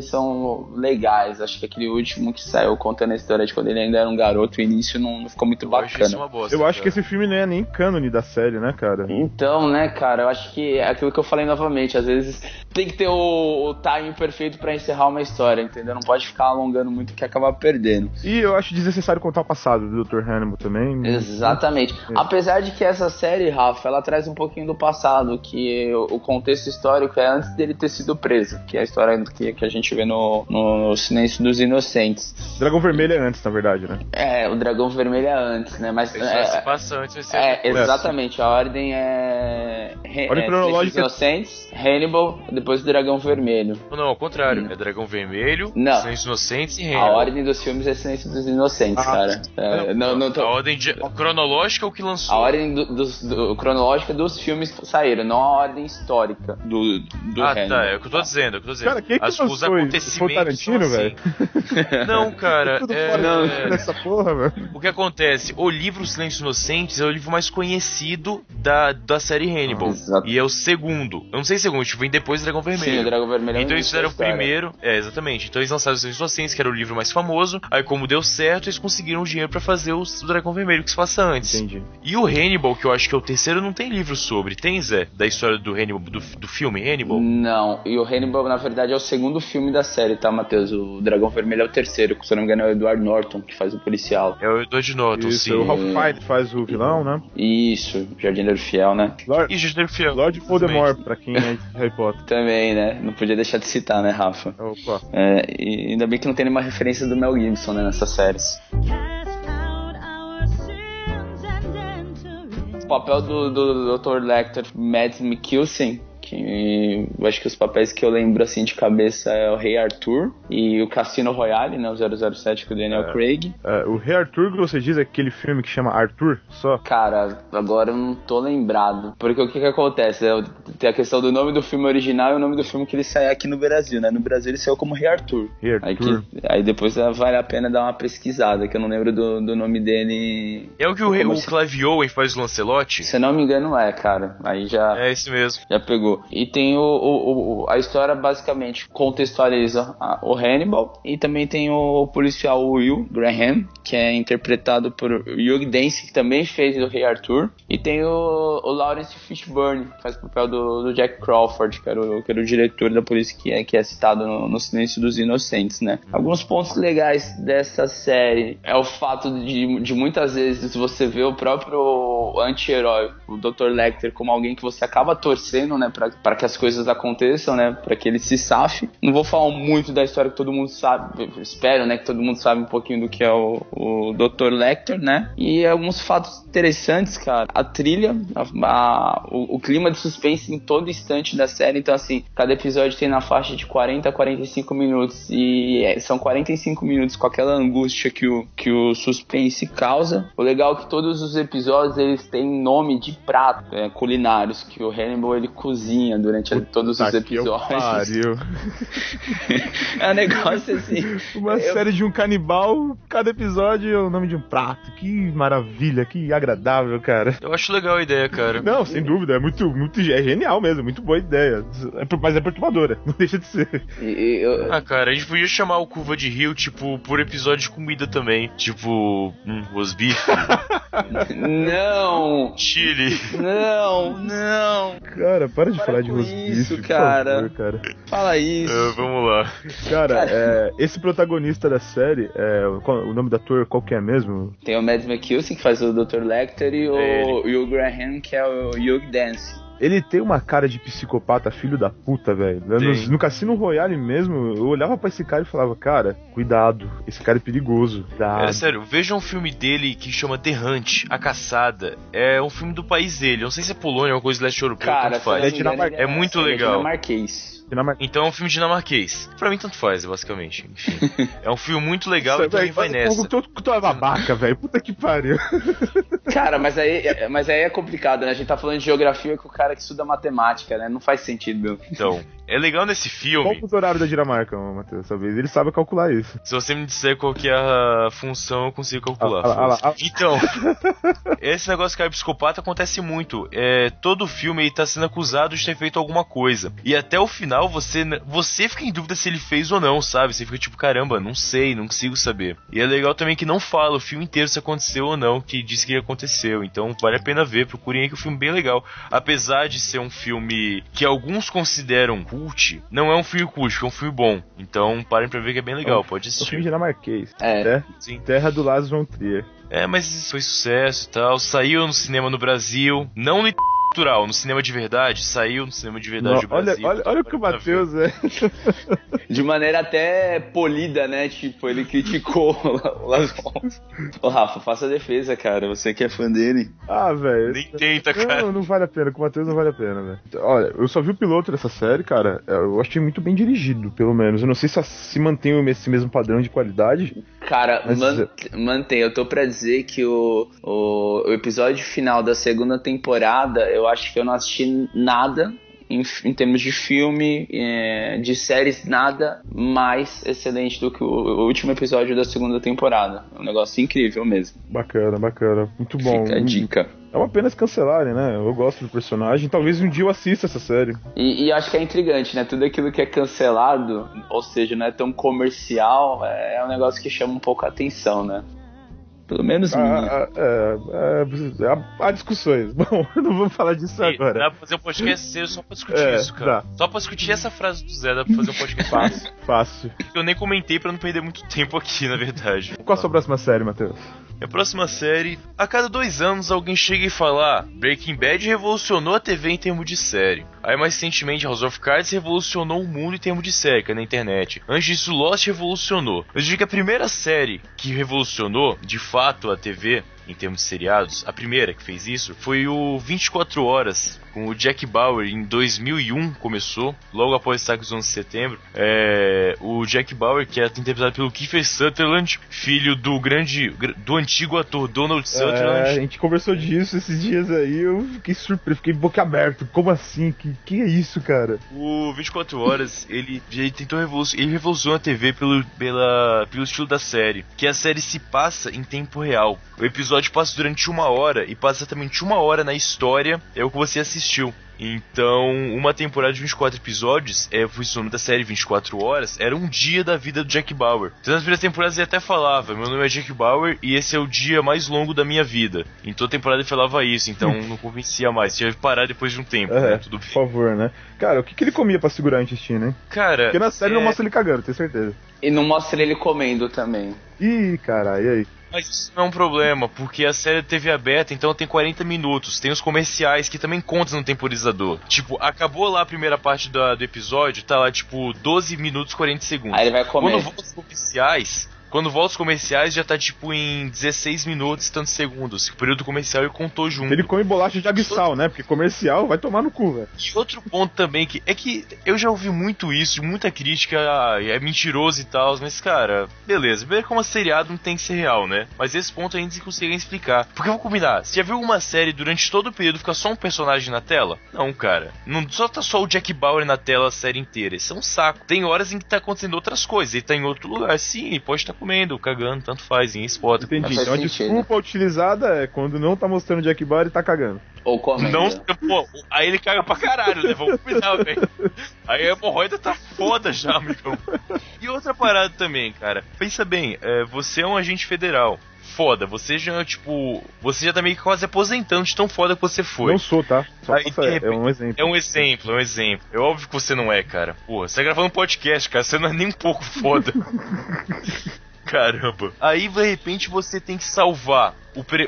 Speaker 4: são legais. Acho que aquele último que saiu contando a história de quando ele ainda era um garoto, o início não ficou muito bacana.
Speaker 2: Eu acho que esse filme não é nem cânone da série, né, cara?
Speaker 4: Então, né, cara, eu acho que é aquilo que eu falei novamente, às vezes tem que ter o timing perfeito pra encerrar uma história, entendeu? Não pode ficar alongando muito que acaba perdendo.
Speaker 2: E eu acho desnecessário contar o passado do Dr. Hannibal também.
Speaker 4: Exatamente. Apesar de que essa série, Rafa, ela traz um pouquinho do passado, que o contexto histórico é antes dele ter sido preso, que é a história que a gente vê no Silêncio dos Inocentes.
Speaker 2: Dragão Vermelho é antes, na verdade, né?
Speaker 4: O Dragão Vermelho é antes, né? Mas
Speaker 1: se passa antes, vai ser...
Speaker 4: exatamente. A ordem é...
Speaker 2: Ordem cronológica...
Speaker 4: Silêncio dos Inocentes, Hannibal, depois o Dragão Vermelho.
Speaker 1: Não, ao contrário. É Dragão Vermelho,
Speaker 4: não.
Speaker 1: Silêncio dos Inocentes e Hannibal.
Speaker 4: A ordem dos filmes é Silêncio dos Inocentes, cara.
Speaker 1: A ordem cronológica é o que lançou.
Speaker 4: A ordem cronológica dos filmes que saíram, não a ordem histórica do Hannibal.
Speaker 1: Tá, é o que eu tô dizendo.
Speaker 2: Cara, quem que
Speaker 1: os
Speaker 2: lançou
Speaker 1: acontecimentos
Speaker 2: foi o Tarantino,
Speaker 1: assim.
Speaker 2: velho?
Speaker 1: Não, cara.
Speaker 2: Tudo fora dessa porra, velho.
Speaker 1: O que acontece? O livro Silêncio dos Inocentes é o livro mais conhecido da série Hannibal.
Speaker 4: Exato.
Speaker 1: E é o segundo. Eu não sei se é o segundo, vem depois do Dragão Vermelho.
Speaker 4: Sim, o Dragão Vermelho
Speaker 1: Então eles fizeram o primeiro. Exatamente. Então eles lançaram o Silêncio dos Inocentes, que era o livro mais famoso. Aí, como deu certo, eles conseguiram dinheiro pra fazer o Dragão Vermelho, que se passa antes.
Speaker 2: Entendi.
Speaker 1: E o Hannibal, que eu acho que é o terceiro, não tem livro sobre. Tem, Zé? Da história do Hannibal, do filme Hannibal?
Speaker 4: Não. E o Hannibal, na verdade, é o segundo filme da série, tá, Matheus? O Dragão Vermelho é o terceiro. Se eu não me engano, é o Edward Norton, que faz o policial.
Speaker 1: É o Edward Norton,
Speaker 2: Isso,
Speaker 1: sim.
Speaker 2: o Ralph Fiennes faz o vilão, né?
Speaker 4: Isso, Jardineiro Fiel, né?
Speaker 1: E Jardineiro Fiel.
Speaker 2: Lord Voldemort, pra quem é de Harry Potter.
Speaker 4: Também, né? Não podia deixar de citar, né, Rafa?
Speaker 2: Opa.
Speaker 4: E ainda bem que não tem nenhuma referência do Mel Gibson, né, nessas séries. O papel do Dr. Lecter, Mads Mikkelsen, que eu acho que os papéis que eu lembro assim de cabeça é o Rei Arthur e o Cassino Royale, né, o 007 com o Daniel Craig.
Speaker 2: O Rei Arthur, que você diz, é aquele filme que chama Arthur, só?
Speaker 4: Cara, agora eu não tô lembrado, porque o que acontece? Tem a questão do nome do filme original e o nome do filme que ele saiu aqui no Brasil, né? No Brasil ele saiu como Rei Arthur.
Speaker 2: Rei Arthur.
Speaker 4: Aí depois vale a pena dar uma pesquisada, que eu não lembro do nome dele.
Speaker 1: É o que o Clive Owen faz o Lancelot?
Speaker 4: Se eu não me engano cara. Aí já...
Speaker 1: É esse mesmo.
Speaker 4: Já pegou. E tem a história basicamente contextualiza o Hannibal e também tem o policial Will Graham, que é interpretado por Hugh Dancy, que também fez o Rei Arthur, e tem o Lawrence Fishburne, que faz o papel do Jack Crawford, que era o diretor da polícia que é citado no Silêncio dos Inocentes, né? Alguns pontos legais dessa série é o fato de muitas vezes você ver o próprio anti-herói, o Dr. Lecter, como alguém que você acaba torcendo, né, para que as coisas aconteçam, né, para que ele se safe. Não vou falar muito da história que todo mundo sabe, espero, né, que todo mundo sabe um pouquinho do que é o Dr. Lecter, né, e alguns fatos interessantes, cara, a trilha, o clima de suspense em todo instante da série. Então, assim, cada episódio tem na faixa de 40 a 45 minutos e são 45 minutos com aquela angústia que o suspense causa. O legal é que todos os episódios eles têm nome de prato culinários, que o Hannibal ele cozinha durante todos os episódios. É um negócio assim.
Speaker 2: Uma série de um canibal, cada episódio é o nome de um prato. Que maravilha, que agradável, cara.
Speaker 1: Eu acho legal a ideia, cara.
Speaker 2: Não, sem dúvida, é genial mesmo, muito boa idea. Mas é perturbadora, não deixa de ser.
Speaker 1: Cara, a gente podia chamar o Curva de Rio, tipo, por episódio de comida também. Tipo, rosbife.
Speaker 4: Não!
Speaker 1: Chile.
Speaker 4: Não!
Speaker 2: Cara, para de falar de rosbife,
Speaker 4: isso, cara.
Speaker 2: Por favor, cara.
Speaker 4: Fala isso.
Speaker 2: Vamos lá. Cara, esse protagonista da série, o nome do ator, qual que é mesmo?
Speaker 4: Tem o Mads Mikkelsen, que faz o Dr. Lecter, e o Hugh Graham, que é o Hugh Dancy.
Speaker 2: Ele tem uma cara de psicopata, filho da puta, velho. No Cassino Royale mesmo, eu olhava pra esse cara e falava, cara, cuidado, esse cara é perigoso.
Speaker 1: É sério, veja um filme dele que chama The Hunt, A Caçada. É um filme do país dele. Eu não sei se é Polônia ou coisa do leste europeu.
Speaker 4: Cara,
Speaker 2: faz.
Speaker 1: É muito legal.
Speaker 4: É dinamarquês.
Speaker 1: Então é um filme dinamarquês. Pra mim tanto faz, basicamente. Enfim. É um filme muito legal e também vai nessa.
Speaker 2: Tu é babaca, velho. Puta que pariu.
Speaker 4: Cara, mas aí é complicado, né? A gente tá falando de geografia com o cara que estuda matemática, né? Não faz sentido, meu.
Speaker 1: Então, É legal nesse filme.
Speaker 2: Qual o horário da Dinamarca, Matheus? Talvez ele saiba calcular isso.
Speaker 1: Se você me disser qual que é a função, eu consigo calcular. Então, esse negócio que é psicopata acontece muito. Todo filme ele tá sendo acusado de ter feito alguma coisa. E até o final você fica em dúvida se ele fez ou não, sabe? Você fica tipo, caramba, não sei, não consigo saber. E é legal também que não fala o filme inteiro se aconteceu ou não, que diz que aconteceu. Então vale a pena ver, procurem aí que é um filme bem legal. Apesar de ser um filme que alguns consideram cult, não é um filme cult, é um filme bom. Então parem pra ver que é bem legal, pode
Speaker 2: É um
Speaker 1: assistir.
Speaker 2: filme dinamarquês.
Speaker 1: Sim.
Speaker 2: Terra do Lars von Trier.
Speaker 1: Mas isso foi sucesso e tal. Saiu no cinema no Brasil, não no cultural, no cinema de verdade, saiu no cinema de verdade do Brasil.
Speaker 2: Olha o que o Matheus é.
Speaker 4: De maneira até polida, né? Tipo, ele criticou o Lars von Trier. Ô, Rafa, faça a defesa, cara. Você que é fã dele.
Speaker 2: Ah, velho.
Speaker 1: Nem tenta, cara.
Speaker 2: Não vale a pena. Com o Matheus não vale a pena, velho. Olha, eu só vi o piloto dessa série, cara. Eu achei muito bem dirigido, pelo menos. Eu não sei se mantém esse mesmo padrão de qualidade.
Speaker 4: Cara,
Speaker 2: Mas...
Speaker 4: mantém. Eu tô pra dizer que o episódio final da segunda temporada, eu acho que eu não assisti nada em termos de filme, de séries, nada mais excelente do que o último episódio da segunda temporada. É um negócio incrível mesmo.
Speaker 2: Bacana. Muito bom.
Speaker 4: Fica a dica.
Speaker 2: É uma pena se cancelarem, né? Eu gosto do personagem. Talvez um dia eu assista essa série.
Speaker 4: E acho que é intrigante, né? Tudo aquilo que é cancelado, ou seja, não é tão comercial, é um negócio que chama um pouco a atenção, né? Pelo menos
Speaker 2: há discussões. Bom, não vamos falar disso agora.
Speaker 1: Dá pra fazer um podcast sério só pra discutir isso, cara.
Speaker 2: Dá.
Speaker 1: Só pra discutir essa frase do Zé, dá pra fazer um podcast
Speaker 2: Fácil.
Speaker 1: Eu nem comentei pra não perder muito tempo aqui, na verdade.
Speaker 2: Qual a sua próxima série, Matheus?
Speaker 1: A próxima série, a cada 2 anos alguém chega e fala: Breaking Bad revolucionou a TV em termos de série. Aí mais recentemente House of Cards revolucionou o mundo em termos de série, que é na internet. Antes disso Lost revolucionou. Eu digo que a primeira série que revolucionou, de fato, a TV em termos de seriados, a primeira que fez isso, foi o 24 Horas, com o Jack Bauer, em 2001 começou, logo após o ataque dos 11 de setembro. O Jack Bauer, que é interpretado pelo Kiefer Sutherland, filho do antigo ator Donald Sutherland.
Speaker 2: A gente conversou disso esses dias aí, eu fiquei surpreso, fiquei boca aberta. Como assim? Que é isso, cara?
Speaker 1: O 24 Horas, ele tentou revolucionou a TV pelo estilo da série, que a série se passa em tempo real. O episódio passa durante 1 hora e passa exatamente 1 hora na história, é o que você assistiu. Então, uma temporada de 24 episódios, foi o nome da série 24 Horas, era um dia da vida do Jack Bauer. Então, nas primeiras temporadas ele até falava: meu nome é Jack Bauer e esse é o dia mais longo da minha vida. Em toda temporada ele falava isso, então não convencia mais. Tinha que parar depois de um tempo, né? Tudo bem.
Speaker 2: Por favor, né? Cara, o que ele comia pra segurar o intestino, hein?
Speaker 1: Cara,
Speaker 2: porque na série não mostra ele cagando, tenho certeza.
Speaker 4: E não mostra ele comendo também.
Speaker 2: Ih, caralho, e aí?
Speaker 1: Mas isso não é um problema, porque a série é TV aberta, então tem 40 minutos. Tem os comerciais que também contam no temporizador. Tipo, acabou lá a primeira parte do episódio, tá lá tipo 12 minutos e 40 segundos.
Speaker 4: Aí ele vai comer.
Speaker 1: Quando volta os comerciais, já tá tipo em 16 minutos e tantos segundos. O período comercial ele contou junto.
Speaker 2: Ele come bolacha de abissal, né? Porque comercial vai tomar no cu, velho.
Speaker 1: E outro ponto também que eu já ouvi muito isso, muita crítica, é mentiroso e tal, mas cara, beleza, ver como seriado não tem que ser real, né? Mas esse ponto ainda se conseguem explicar. Porque eu vou combinar, você já viu uma série durante todo o período ficar só um personagem na tela? Não, cara. Não tá só o Jack Bauer na tela a série inteira. Isso é um saco. Tem horas em que tá acontecendo outras coisas. Ele tá em outro lugar, sim, ele pode estar comendo, cagando, tanto faz, em spot.
Speaker 2: Entendi. Então a desculpa utilizada é quando não tá mostrando o Jack Bauer e tá cagando.
Speaker 4: Ou comendo.
Speaker 1: Não, pô, aí ele caga pra caralho, né? Vamos combinar, velho. Aí a hemorroida tá foda já, amigão. E outra parada também, cara. Pensa bem, você é um agente federal. Foda, você já tá meio que quase aposentando de tão foda que você foi.
Speaker 2: Não sou, tá? Só
Speaker 1: aí,
Speaker 2: é um exemplo.
Speaker 1: É um exemplo. É óbvio que você não é, cara. Porra, você tá gravando um podcast, cara, você não é nem um pouco foda. Caramba. Aí, de repente, você tem que salvar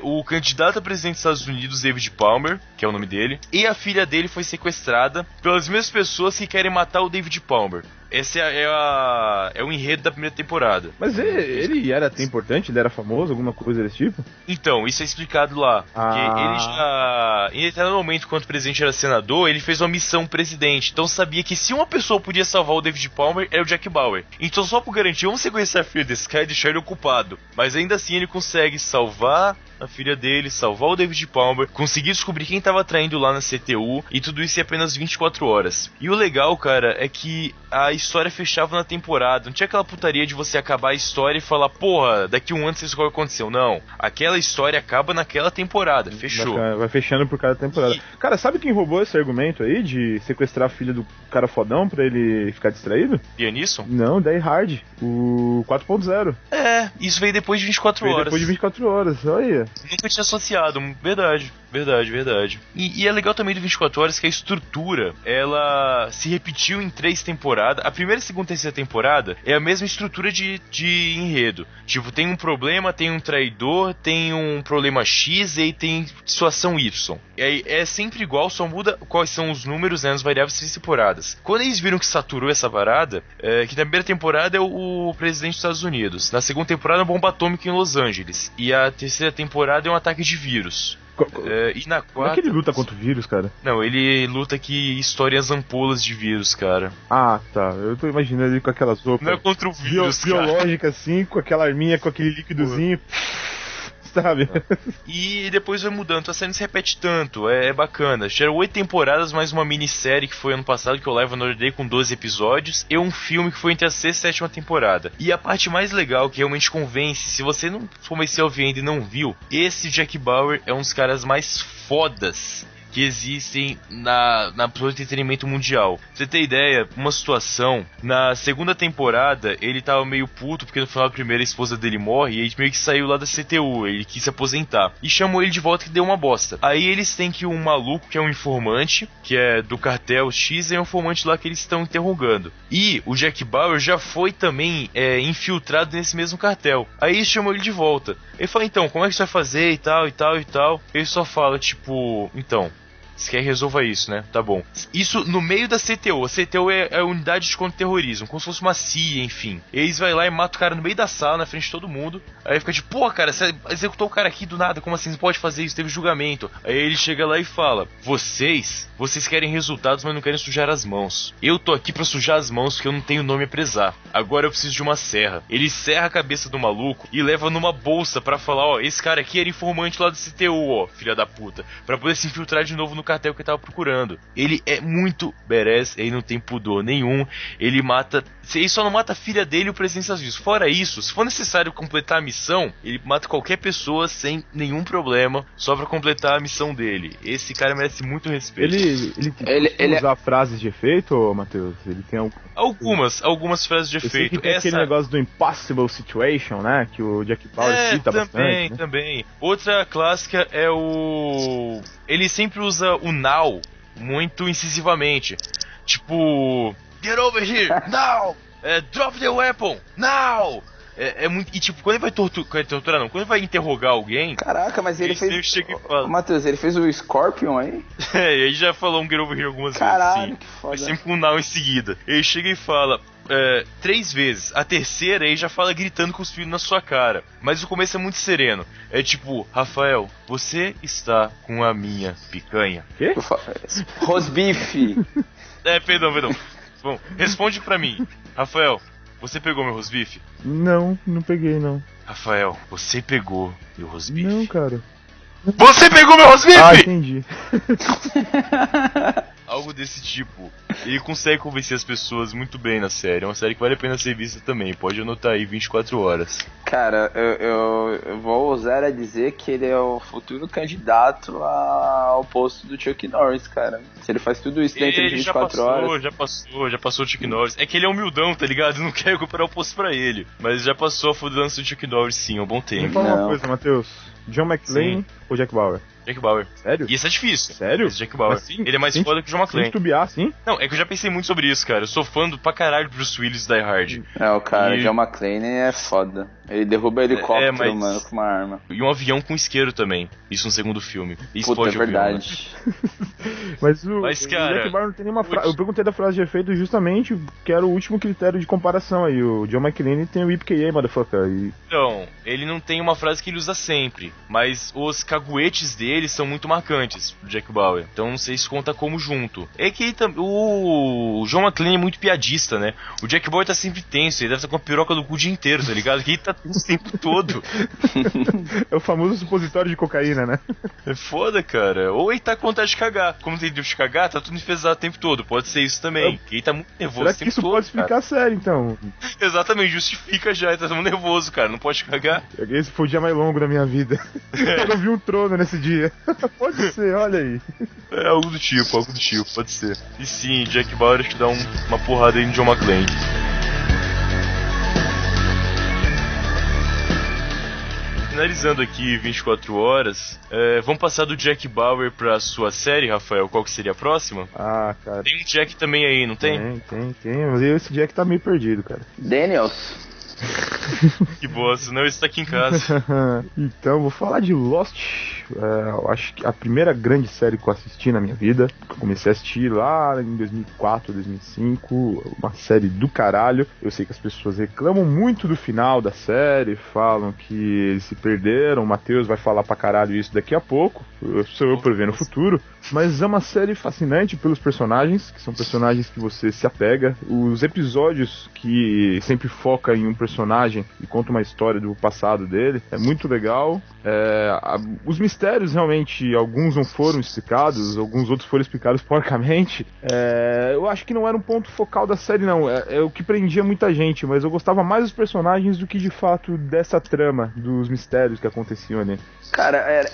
Speaker 1: o candidato a presidente dos Estados Unidos, David Palmer, que é o nome dele, e a filha dele foi sequestrada pelas mesmas pessoas que querem matar o David Palmer. Esse é o enredo da primeira temporada.
Speaker 2: Mas ele era até importante? Ele era famoso? Alguma coisa desse tipo?
Speaker 1: Então, isso é explicado lá. Porque ele já, no momento, quando o presidente era senador, ele fez uma missão presidente. Então sabia que se uma pessoa podia salvar o David Palmer, era o Jack Bauer. Então só por garantir, vamos sequestrar a filha desse cara e deixar ele ocupado. Mas ainda assim ele consegue salvar a filha dele, salvar o David Palmer, conseguir descobrir quem tava traindo lá na CTU, e tudo isso em apenas 24 horas. E o legal, cara, é que a história fechava na temporada. Não tinha aquela putaria de você acabar a história e falar, porra, daqui um ano você sabe o que aconteceu. Não. Aquela história acaba naquela temporada. Fechou.
Speaker 2: Vai fechando por cada temporada. Cara, sabe quem roubou esse argumento aí de sequestrar a filha do cara fodão pra ele ficar distraído?
Speaker 1: Liam?
Speaker 2: Não, Die Hard. O 4.0.
Speaker 1: Isso veio depois de 24 horas.
Speaker 2: Depois de 24 horas, olha.
Speaker 1: Nunca tinha associado. Verdade. E é legal também do 24 horas que a estrutura, ela se repetiu em 3 temporadas. A primeira, segunda e terceira temporada é a mesma estrutura de enredo. Tipo, tem um problema, tem um traidor, tem um problema X e aí tem situação Y. E aí é sempre igual, só muda quais são os números, né, nas variáveis 3 temporadas. Quando eles viram que saturou essa parada, que na primeira temporada é o presidente dos Estados Unidos, na segunda temporada é uma bomba atômica em Los Angeles, e a terceira temporada é um ataque de vírus. E na quarta...
Speaker 2: Como é que ele luta contra o vírus, cara?
Speaker 1: Não, ele luta que estoura as ampolas de vírus, cara.
Speaker 2: Ah, tá. Eu tô imaginando ele com aquelas roupas...
Speaker 1: Não é contra o vírus, cara.
Speaker 2: Biológica, assim, com aquela arminha, com aquele líquidozinho... Sabe?
Speaker 1: E depois vai mudando, a série não se repete tanto, é bacana. Tiveram 8 temporadas, mais uma minissérie que foi ano passado, que eu Live and Order com 12 episódios, e um filme que foi entre a 6ª e 7ª temporada. E a parte mais legal, que realmente convence, se você não comecei a ouvir ainda e não viu, esse Jack Bauer é um dos caras mais fodas que existem pro entretenimento mundial. Pra você ter ideia, uma situação, na segunda temporada, ele tava meio puto, porque no final da primeira a esposa dele morre, e ele meio que saiu lá da CTU, ele quis se aposentar. E chamou ele de volta, que deu uma bosta. Aí eles têm que um maluco, que é um informante, que é do cartel X, é um informante lá que eles estão interrogando. E o Jack Bauer já foi também infiltrado nesse mesmo cartel. Aí eles chamam ele de volta. Ele fala, então, como é que você vai fazer e tal, e tal, e tal. Ele só fala, tipo, então... Você quer que resolva isso, né? Tá bom. Isso no meio da CTU. A CTU é a unidade de contra-terrorismo, como se fosse uma CIA, enfim. Eles vai lá e matam o cara no meio da sala, na frente de todo mundo. Aí fica tipo, pô, cara, você executou o cara aqui do nada, como assim? Você pode fazer isso? Teve julgamento. Aí ele chega lá e fala, vocês querem resultados, mas não querem sujar as mãos. Eu tô aqui pra sujar as mãos porque eu não tenho nome a prezar. Agora eu preciso de uma serra. Ele serra a cabeça do maluco e leva numa bolsa pra falar, ó, esse cara aqui era informante lá do CTU, ó, filha da puta. Pra poder se infiltrar de novo no cartel que ele tava procurando. Ele é muito badass, ele não tem pudor nenhum. Ele só não mata a filha dele e o presidente dos Estados Unidos. Fora isso, se for necessário completar a missão, ele mata qualquer pessoa sem nenhum problema, só pra completar a missão dele. Esse cara merece muito respeito.
Speaker 2: Ele usar frases de efeito, Matheus? Ele tem
Speaker 1: algumas frases de efeito.
Speaker 2: Que tem aquele negócio do impossible situation, né? Que o Jack Bauer cita bastante. Né?
Speaker 1: Também. Outra clássica é o... Ele sempre usa o now muito incisivamente. Tipo... Get over here! Now! Drop the weapon! Now! É muito... E tipo, quando ele vai torturar, não, quando ele vai interrogar alguém...
Speaker 4: Caraca, mas ele fez...
Speaker 1: Chega e fala...
Speaker 4: Matheus, ele fez o Scorpion aí?
Speaker 1: E aí já falou um Get over here algumas
Speaker 4: Caralho,
Speaker 1: vezes, sim.
Speaker 4: Que foda.
Speaker 1: Mas sempre com um now em seguida. Ele chega e fala... 3 vezes. A terceira aí já fala gritando com os filhos na sua cara. Mas o começo é muito sereno. É tipo, Rafael, você está com a minha picanha.
Speaker 2: Quê?
Speaker 4: Rosbife.
Speaker 1: Perdão. Bom, responde pra mim. Rafael, você pegou meu rosbife?
Speaker 2: Não peguei, não.
Speaker 1: Rafael, você pegou meu rosbife?
Speaker 2: Não, cara.
Speaker 1: Você pegou meu rosbife?
Speaker 2: Ah, entendi.
Speaker 1: Algo desse tipo. Ele consegue convencer as pessoas muito bem na série. É uma série que vale a pena ser vista também. Pode anotar aí 24 horas.
Speaker 4: Cara, eu vou ousar a dizer que ele é o futuro candidato ao posto do Chuck Norris, cara. Se ele faz tudo isso dentro de 24 horas.
Speaker 1: Já passou o Chuck Norris. É que ele é humildão, tá ligado? Não quer recuperar o posto pra ele. Mas já passou a fodança do Chuck Norris, sim, há um bom tempo.
Speaker 2: Me fala uma coisa, Matheus. John McClane ou Jack Bauer?
Speaker 1: Jack Bauer.
Speaker 2: Sério?
Speaker 1: E isso é difícil.
Speaker 2: Sério?
Speaker 1: Esse Jack Bauer.
Speaker 2: Assim,
Speaker 1: ele é mais foda que o John McClane.
Speaker 2: Sem titubear, sim?
Speaker 1: Não, é que eu já pensei muito sobre isso, cara. Eu sou fã pra caralho do Bruce Willis Die Hard.
Speaker 4: O cara, John McClane é foda. Ele derruba helicóptero, mano, com uma arma.
Speaker 1: E um avião com isqueiro também. Isso no segundo filme.
Speaker 4: Puta, é verdade.
Speaker 2: Mas
Speaker 1: cara,
Speaker 2: o Jack Bauer não tem nenhuma frase. Eu perguntei da frase de efeito justamente que era o último critério de comparação aí. O John McClane tem o IPKA, motherfucker.
Speaker 1: Então, ele não tem uma frase que ele usa sempre. Mas os caguetes dele eles são muito marcantes pro Jack Bauer. Então não sei se conta como junto. É que o John McClane é muito piadista, né? O Jack Bauer tá sempre tenso, ele deve estar com a piroca do cu o dia inteiro, tá ligado? Que ele tá tenso o tempo todo.
Speaker 2: É o famoso supositório de cocaína, né?
Speaker 1: É foda, cara. Ou ele tá com vontade de cagar. Como tem de cagar, tá tudo enfesado o tempo todo. Pode ser isso também. Ele tá muito nervoso
Speaker 2: Será
Speaker 1: o
Speaker 2: que
Speaker 1: tempo
Speaker 2: isso
Speaker 1: todo,
Speaker 2: pode explicar a série, então?
Speaker 1: Exatamente, justifica já. Ele tá muito nervoso, cara. Não pode cagar.
Speaker 2: Esse foi o dia mais longo da minha vida. Eu não vi um trono nesse dia. Pode ser, olha aí.
Speaker 1: É algo do tipo, pode ser. E sim, Jack Bauer acho que dá uma porrada aí no John McClane. Finalizando aqui 24 horas, vamos passar do Jack Bauer pra sua série, Rafael. Qual que seria a próxima?
Speaker 2: Ah, cara.
Speaker 1: Tem um Jack também aí, não tem?
Speaker 2: Tem. Mas esse Jack tá meio perdido, cara.
Speaker 4: Daniels.
Speaker 1: Que bosta, não, esse tá aqui em casa.
Speaker 2: Então, vou falar de Lost. Eu acho que a primeira grande série que eu assisti na minha vida, que eu comecei a assistir lá em 2004, 2005, uma série do caralho. Eu sei que as pessoas reclamam muito do final da série, falam que eles se perderam. O Matheus vai falar pra caralho isso daqui a pouco, sou eu por ver no futuro. Mas é uma série fascinante pelos personagens, que são personagens que você se apega. Os episódios que sempre foca em um personagem e conta uma história do passado dele, é muito legal. Os mistérios realmente, alguns não foram explicados, alguns outros foram explicados porcamente. Eu acho que não era um ponto focal da série, não. É o que prendia muita gente, mas eu gostava mais dos personagens do que de fato dessa trama, dos mistérios que aconteciam ali.
Speaker 4: Cara,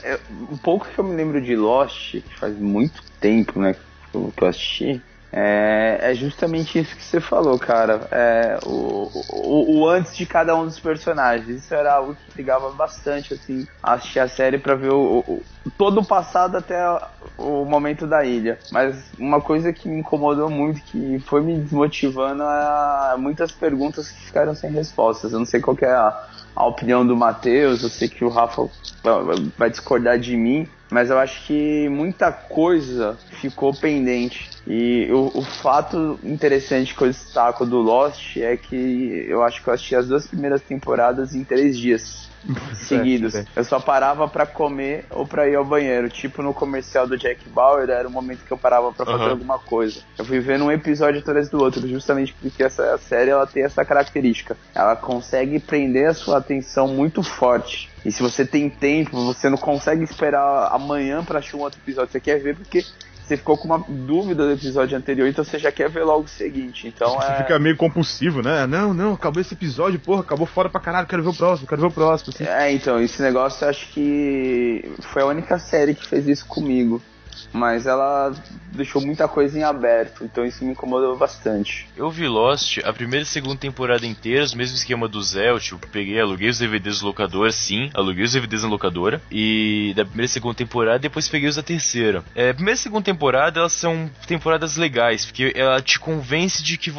Speaker 4: um pouco que eu me lembro de Lost, que faz muito tempo, né, que eu assisti, é justamente isso que você falou, cara. O antes de cada um dos personagens. Isso era algo que ligava bastante, assim, a assistir a série pra ver todo o passado até o momento da ilha. Mas uma coisa que me incomodou muito, que foi me desmotivando, é muitas perguntas que ficaram sem respostas. Eu não sei qual que é a opinião do Matheus, eu sei que o Rafa vai discordar de mim, mas eu acho que muita coisa ficou pendente. E o fato interessante que eu destaco do Lost é que eu acho que eu assisti as 2 primeiras temporadas em 3 dias seguidos. Eu só parava pra comer ou pra ir ao banheiro. Tipo no comercial do Jack Bauer, era o momento que eu parava pra fazer alguma coisa. Eu fui vendo um episódio atrás do outro, justamente porque essa série ela tem essa característica. Ela consegue prender a sua atenção muito forte. E se você tem tempo, você não consegue esperar amanhã pra assistir um outro episódio. Você quer ver porque você ficou com uma dúvida do episódio anterior, então você já quer ver logo o seguinte. Então
Speaker 2: você fica meio compulsivo, né? Não, acabou esse episódio, porra, acabou fora pra caralho, quero ver o próximo. Assim.
Speaker 4: Então, esse negócio eu acho que foi a única série que fez isso comigo. Mas ela deixou muita coisa em aberto, então isso me incomodou bastante.
Speaker 1: Eu vi Lost a primeira e segunda temporada inteiras, mesmo esquema do Zé, eu tipo, aluguei os DVDs no locador, sim, aluguei os DVDs na locadora, e da primeira e segunda temporada, depois peguei os da terceira. A primeira e segunda temporada, elas são temporadas legais, porque ela te convence de que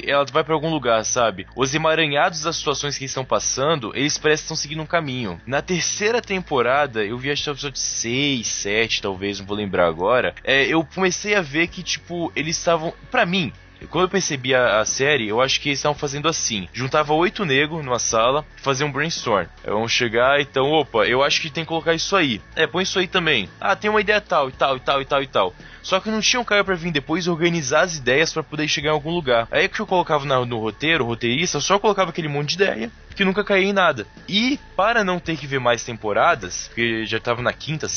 Speaker 1: ela vai pra algum lugar, sabe? Os emaranhados das situações que eles estão passando, eles parecem que estão seguindo um caminho. Na terceira temporada, eu vi acho que o episódio 6, 7, talvez, não vou lembrar agora, eu comecei a ver que, tipo, eles estavam, pra mim, quando eu percebi a série, eu acho que eles estavam fazendo assim, juntava 8 negros numa sala, faziam um brainstorm, vamos chegar, então, opa, eu acho que tem que colocar isso aí, põe isso aí também, tem uma ideia tal, e tal, só que não tinha um cara pra vir depois organizar as ideias pra poder chegar em algum lugar. Aí que eu colocava no roteiro, o roteirista só colocava aquele monte de ideia que nunca caía em nada. E para não ter que ver mais temporadas, porque já tava na quinta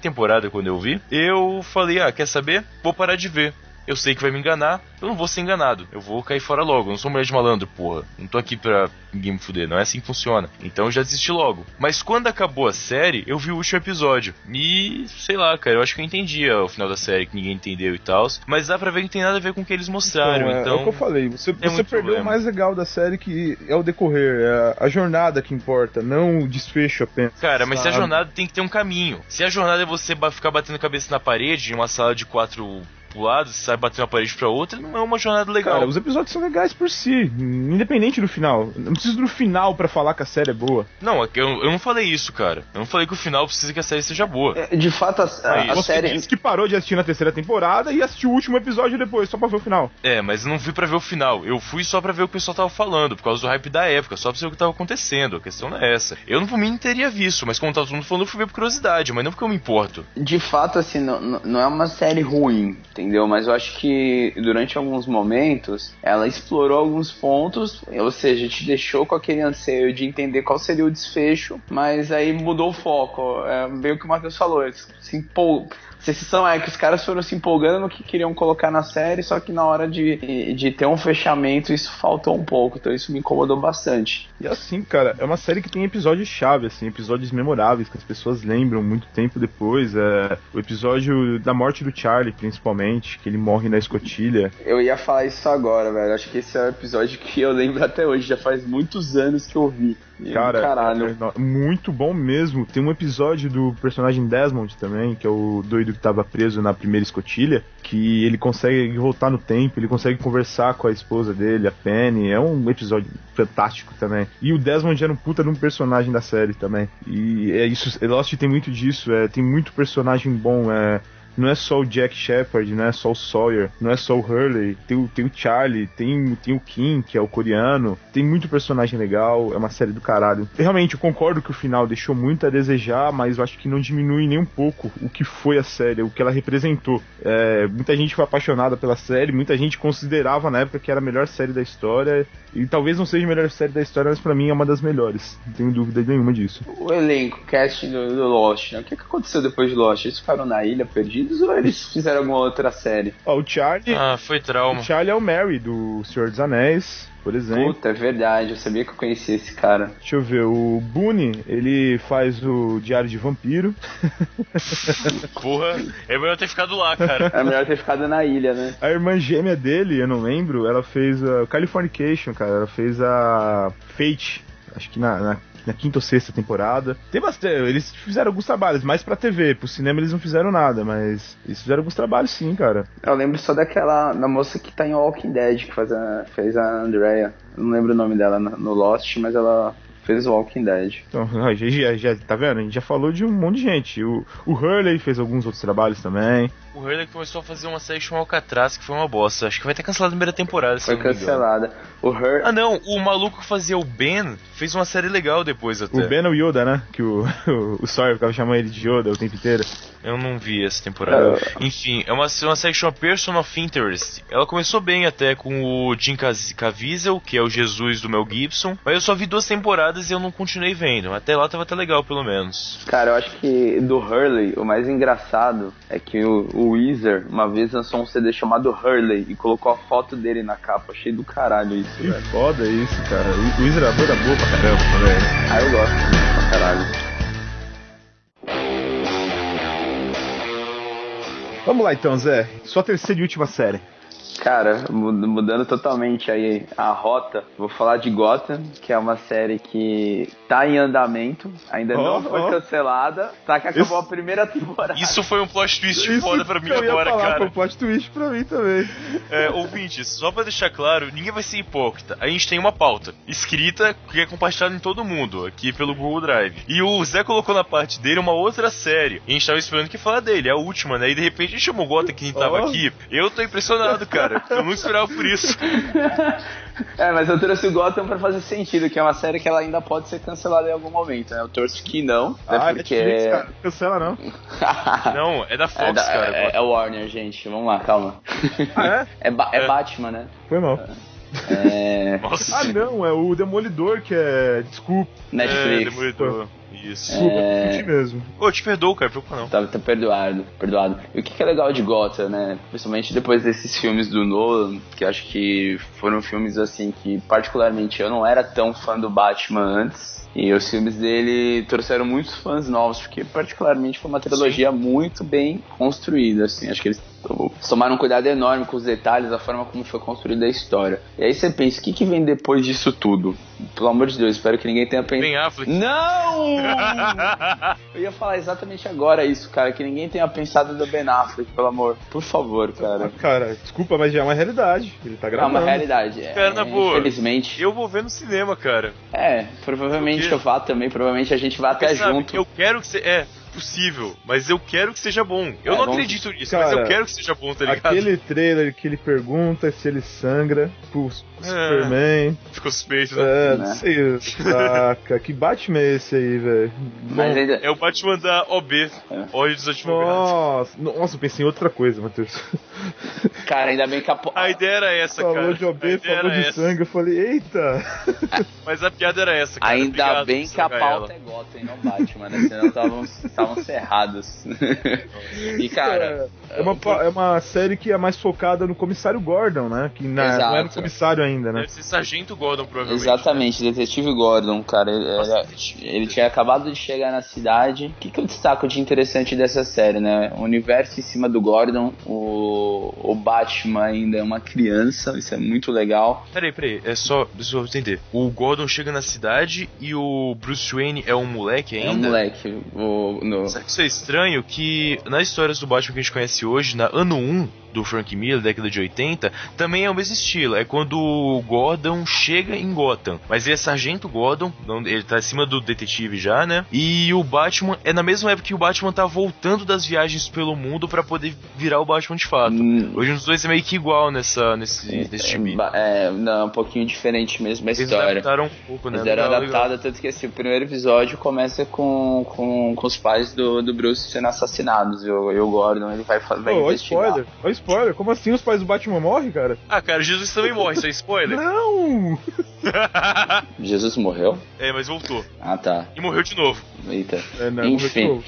Speaker 1: temporada quando eu vi, eu falei, quer saber? Vou parar de ver. Eu sei que vai me enganar, eu não vou ser enganado. Eu vou cair fora logo, eu não sou mulher de malandro, porra. Não tô aqui pra ninguém me fuder, não é assim que funciona. Então eu já desisti logo. Mas quando acabou a série, eu vi o último episódio. E, sei lá, cara, eu acho que eu entendi o final da série, que ninguém entendeu e tal. Mas dá pra ver que não tem nada a ver com o que eles mostraram, então...
Speaker 2: É o que eu falei, você perdeu o mais legal da série, que é o decorrer, é a jornada que importa, não o desfecho apenas.
Speaker 1: Cara, mas se a jornada tem que ter um caminho. Se a jornada é você ficar batendo a cabeça na parede em uma sala de 4 pro lado, você sai bater uma parede pra outra, não é uma jornada legal.
Speaker 2: Cara, os episódios são legais por si, independente do final. Não preciso do final pra falar que a série é boa.
Speaker 1: Não, eu não falei isso, cara. Eu não falei que o final precisa que a série seja boa.
Speaker 4: De fato, a
Speaker 2: Você
Speaker 4: série...
Speaker 2: disse que parou de assistir na terceira temporada e assistiu o último episódio depois, só pra ver o final.
Speaker 1: Mas eu não fui pra ver o final. Eu fui só pra ver o que o pessoal tava falando, por causa do hype da época, só pra saber o que tava acontecendo. A questão não é essa. Eu não por mim teria visto, mas como tava todo mundo falando, eu fui ver por curiosidade, mas não porque eu me importo.
Speaker 4: De fato, assim, não é uma série ruim, entendeu? Mas eu acho que durante alguns momentos ela explorou alguns pontos, ou seja, te deixou com aquele anseio de entender qual seria o desfecho, mas aí mudou o foco. Meio que o Matheus falou, a sensação é que os caras foram se empolgando no que queriam colocar na série, só que na hora de ter um fechamento isso faltou um pouco, então isso me incomodou bastante.
Speaker 2: E assim, cara, é uma série que tem episódios-chave, assim, episódios memoráveis, que as pessoas lembram muito tempo depois. O episódio da morte do Charlie, principalmente, que ele morre na escotilha.
Speaker 4: Eu ia falar isso agora, velho, acho que esse é o episódio que eu lembro até hoje, já faz muitos anos que eu vi.
Speaker 2: Cara,
Speaker 4: caralho.
Speaker 2: Muito bom mesmo. Tem um episódio do personagem Desmond também, que é o doido que tava preso na primeira escotilha, que ele consegue voltar no tempo, ele consegue conversar com a esposa dele, a Penny. É um episódio fantástico também. E o Desmond era um puta de um personagem da série também. E é isso, Lost tem muito disso, tem muito personagem bom, não é só o Jack Shepard, não é só o Sawyer, não é só o Hurley, tem o Charlie, tem o Kim, que é o coreano, tem muito personagem legal, é uma série do caralho. Realmente, eu concordo que o final deixou muito a desejar, mas eu acho que não diminui nem um pouco o que foi a série, o que ela representou. Muita gente foi apaixonada pela série, muita gente considerava na época que era a melhor série da história, e talvez não seja a melhor série da história, mas pra mim é uma das melhores, não tenho dúvida nenhuma disso.
Speaker 4: O elenco, o casting do Lost, né? O que aconteceu depois de Lost? Eles ficaram na ilha perdidos ou eles fizeram alguma outra série?
Speaker 2: O Charlie...
Speaker 1: foi trauma.
Speaker 2: O Charlie é o Merry do Senhor dos Anéis, por exemplo.
Speaker 4: Puta, é verdade, eu sabia que eu conhecia esse cara.
Speaker 2: Deixa eu ver, o Boone, ele faz o Diário de Vampiro.
Speaker 1: Porra, é melhor ter ficado lá, cara.
Speaker 4: É melhor ter ficado na ilha, né?
Speaker 2: A irmã gêmea dele, eu não lembro, ela fez a Californication, cara, ela fez a Fate, acho que na quinta ou sexta temporada. Tem bastante, eles fizeram alguns trabalhos, mais pra TV, pro cinema eles não fizeram nada, mas eles fizeram alguns trabalhos sim, cara.
Speaker 4: Eu lembro só da moça que tá em Walking Dead, que fez a Andrea. Eu não lembro o nome dela no Lost, mas ela fez o Walking Dead.
Speaker 2: Então, já tá vendo? A gente já falou de um monte de gente. O Hurley fez alguns outros trabalhos também.
Speaker 1: O Hurley começou a fazer uma série chamada Alcatraz, que foi uma bosta. Acho que vai ter cancelado a primeira temporada.
Speaker 4: Foi cancelada.
Speaker 1: Ah não, o maluco que fazia o Ben fez uma série legal depois até.
Speaker 2: O Ben é o Yoda, né? Que o Sawyer ficava chamando ele de Yoda o tempo inteiro.
Speaker 1: Eu não vi essa temporada. Enfim, é uma série que chama Person of Interest. Ela começou bem até com o Jim Caviezel, que é o Jesus do Mel Gibson. Mas eu só vi 2 temporadas e eu não continuei vendo. Até lá tava até legal, pelo menos.
Speaker 4: Cara, eu acho que do Hurley, o mais engraçado é que o Weezer uma vez lançou um CD chamado Hurley e colocou a foto dele na capa. Achei do caralho isso,
Speaker 2: que
Speaker 4: velho.
Speaker 2: Foda isso, cara. O Weezer é boa pra caramba, velho.
Speaker 4: Eu gosto pra caralho.
Speaker 2: Vamos lá então, Zé. Sua terceira e última série.
Speaker 4: Cara, mudando totalmente aí a rota, vou falar de Gotham, que é uma série que tá em andamento, ainda não foi cancelada, tá que acabou a primeira temporada.
Speaker 1: Isso foi um plot twist foda pra mim agora, cara.
Speaker 2: Foi um plot twist pra mim também.
Speaker 1: Ouvintes, só pra deixar claro, ninguém vai ser hipócrita. A gente tem uma pauta escrita que é compartilhada em todo mundo, aqui pelo Google Drive. E o Zé colocou na parte dele uma outra série. E a gente tava esperando que falar dele, a última, né? E de repente a gente chamou Gotham que a gente tava aqui. Eu tô impressionado, cara. Eu não esperava por isso.
Speaker 4: Mas eu trouxe o Gotham pra fazer sentido, que é uma série que ela ainda pode ser cancelada em algum momento, né? Eu torço que não, né? Porque...
Speaker 2: Netflix, cara, cancela não.
Speaker 1: Não, é da Fox, cara.
Speaker 4: É Warner, gente, vamos lá, calma. É Batman, né?
Speaker 2: Foi mal.
Speaker 1: Nossa.
Speaker 2: Não, é o Demolidor que é... Desculpa.
Speaker 4: Netflix.
Speaker 1: Demolidor. Isso.
Speaker 2: Desculpa, mesmo.
Speaker 1: Eu te perdoo, cara, preocupa não.
Speaker 4: Tá perdoado. E o que é legal de Gotham, né? Principalmente depois desses filmes do Nolan, que acho que foram filmes assim que particularmente eu não era tão fã do Batman antes. E os filmes dele trouxeram muitos fãs novos, porque particularmente foi uma trilogia muito bem construída, assim. Acho que eles tomaram um cuidado enorme com os detalhes, a forma como foi construída a história. E aí você pensa, o que vem depois disso tudo? Pelo amor de Deus, espero que ninguém tenha pensado.
Speaker 1: Ben Affleck.
Speaker 4: Não! Eu ia falar exatamente agora isso, cara, que ninguém tenha pensado do Ben Affleck, pelo amor. Por favor, cara.
Speaker 2: Cara, desculpa, mas já é uma realidade. Ele tá
Speaker 4: É
Speaker 2: gravando.
Speaker 4: uma realidade.
Speaker 1: Cara, na boa.
Speaker 4: Infelizmente.
Speaker 1: Eu vou ver no cinema, cara.
Speaker 4: Provavelmente eu vá também, provavelmente a gente vai até
Speaker 1: sabe,
Speaker 4: junto.
Speaker 1: Eu quero que você... possível, mas eu quero que seja bom. Eu não acredito nisso,
Speaker 2: cara,
Speaker 1: mas eu quero que seja bom, tá ligado?
Speaker 2: Aquele trailer que ele pergunta se ele sangra pro Superman.
Speaker 1: Ficou suspeito, né?
Speaker 2: Não sei, saca. Que Batman é esse aí, velho?
Speaker 4: Mas ainda...
Speaker 1: É o Batman da OB, Ordem dos Advogados.
Speaker 2: Nossa, eu pensei em outra coisa, Matheus.
Speaker 4: Cara, ainda bem que
Speaker 1: a ideia era essa,
Speaker 2: falou
Speaker 1: cara.
Speaker 2: De OB, falou de sangue, eu falei, eita.
Speaker 1: Mas a piada era essa, cara.
Speaker 4: Ainda
Speaker 1: Obrigado
Speaker 4: bem que a pauta é Gotham e não Batman, né? Senão estavam cerrados. E, cara...
Speaker 2: É uma série que é mais focada no comissário Gordon, né? Que não era comissário ainda, né?
Speaker 1: Deve ser Sargento Gordon, provavelmente.
Speaker 4: Exatamente,
Speaker 1: né?
Speaker 4: Detetive Gordon, cara. Ele tinha acabado de chegar na cidade. O que eu destaco de interessante dessa série, né? O universo em cima do Gordon, o Batman ainda é uma criança, isso é muito legal.
Speaker 1: Peraí, deixa eu entender. O Gordon chega na cidade e o Bruce Wayne é um moleque ainda?
Speaker 4: É um moleque.
Speaker 1: Sabe que isso é estranho? Que nas histórias do Batman que a gente conhece hoje, na ano 1 do Frank Miller, década de 80, também é o mesmo estilo. É quando o Gordon chega em Gotham. Mas ele é Sargento Gordon, ele tá acima do detetive já, né? E o Batman é na mesma época que o Batman tá voltando das viagens pelo mundo pra poder virar o Batman de fato. Hoje os dois é meio que igual nesse time.
Speaker 4: Não, um pouquinho diferente mesmo a história.
Speaker 1: Eles adaptaram um pouco, né?
Speaker 4: Eles deram adaptada, tanto que assim, o primeiro episódio começa com os pais do Bruce sendo assassinados. E o Gordon, ele vai investigar.
Speaker 2: Olha spoiler, como assim os pais do Batman morrem, cara?
Speaker 1: Ah, cara, Jesus também morre, isso é spoiler.
Speaker 2: Não!
Speaker 4: Jesus morreu?
Speaker 1: É, mas voltou.
Speaker 4: Ah, tá.
Speaker 1: E morreu de novo.
Speaker 4: Eita.
Speaker 2: Enfim,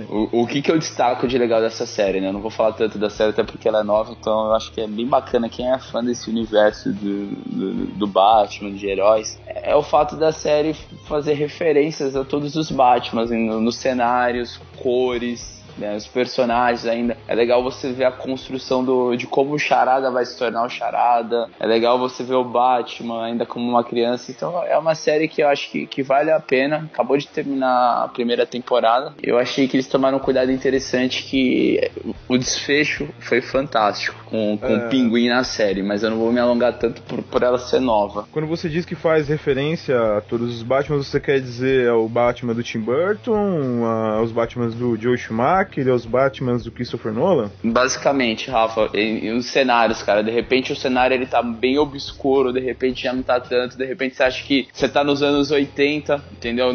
Speaker 4: o que eu destaco de legal dessa série, né? Eu não vou falar tanto da série, até porque ela é nova, então eu acho que é bem bacana quem é fã desse universo do Batman, de heróis. É o fato da série fazer referências a todos os Batmans, nos cenários, cores, né, os personagens ainda. É legal você ver a construção de como o Charada vai se tornar o Charada. É legal você ver o Batman ainda como uma criança. Então é uma série que eu acho que vale a pena. Acabou de terminar a primeira temporada. Eu achei que eles tomaram um cuidado interessante, que o desfecho foi fantástico com o Pinguim na série, mas eu não vou me alongar tanto por ela ser nova.
Speaker 2: Quando você diz que faz referência a todos os Batman, você quer dizer ao Batman do Tim Burton, aos Batmans do Joe Schumacher, aos Batmans do Christopher Nolan?
Speaker 4: Basicamente, Rafa, e os cenários, cara, de repente o cenário ele tá bem obscuro, de repente já não tá tanto, de repente você acha que você tá nos anos 80, entendeu?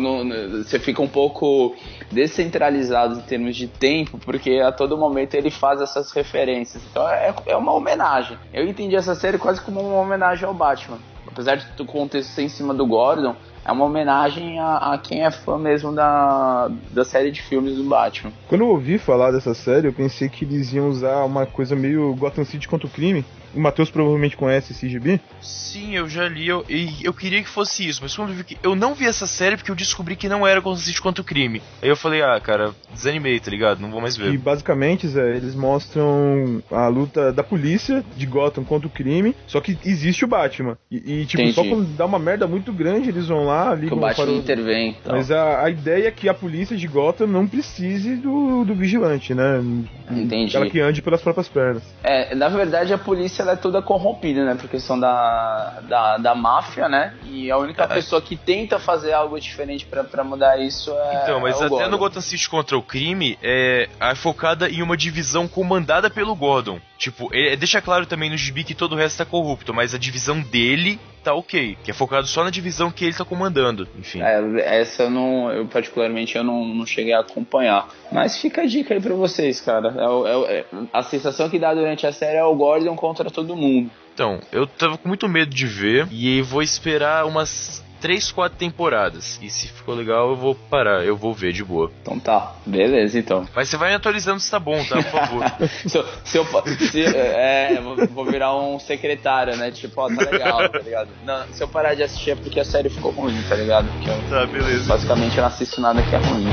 Speaker 4: Você fica um pouco descentralizado em termos de tempo, porque a todo momento ele faz essas referências. Então é uma homenagem. Eu entendi essa série quase como uma homenagem ao Batman. Apesar de o contexto ser em cima do Gordon, é uma homenagem a quem é fã mesmo da série de filmes do Batman.
Speaker 2: Quando eu ouvi falar dessa série, eu pensei que eles iam usar uma coisa meio Gotham City contra o crime. O Matheus provavelmente conhece esse gibi?
Speaker 1: Sim, eu já li, e eu queria que fosse isso, mas quando eu vi eu não vi essa série porque eu descobri que não era Gotham City contra o crime. Aí eu falei, cara, desanimei, tá ligado? Não vou mais ver.
Speaker 2: E basicamente, Zé, eles mostram a luta da polícia de Gotham contra o crime, só que existe o Batman. E tipo,
Speaker 4: Entendi.
Speaker 2: Só quando dá uma merda muito grande, eles vão lá, ligam
Speaker 4: Que o Batman
Speaker 2: para
Speaker 4: intervém. Então.
Speaker 2: Mas a ideia é que a polícia de Gotham não precise do vigilante, né?
Speaker 4: Entendi.
Speaker 2: Ela que ande pelas próprias pernas.
Speaker 4: Na verdade, a polícia ela é toda corrompida, né? Por questão da máfia, né? E a única pessoa que tenta fazer algo diferente pra mudar isso é.
Speaker 1: Então, mas
Speaker 4: o
Speaker 1: até
Speaker 4: Gordon.
Speaker 1: no Gotham City contra o crime é focada em uma divisão comandada pelo Gordon. Tipo, deixa claro também no gibi que todo o resto tá corrupto, mas a divisão dele tá ok, que é focado só na divisão que ele tá comandando, enfim.
Speaker 2: Essa
Speaker 4: eu particularmente não cheguei a acompanhar. Mas fica a dica aí pra vocês, cara. A sensação que dá durante a série é o Gordon contra todo mundo.
Speaker 1: Então, eu tava com muito medo de ver e vou esperar umas 3, 4 temporadas. E se ficou legal, eu vou parar, eu vou ver de boa.
Speaker 4: Então tá, beleza então.
Speaker 1: Mas você vai me atualizando se tá bom, tá? Por favor.
Speaker 4: Vou virar um secretário, né? Tipo, tá legal, tá ligado? Não, se eu parar de assistir é porque a série ficou ruim, tá ligado? Porque
Speaker 1: Tá, beleza.
Speaker 4: basicamente eu não assisto nada que é ruim.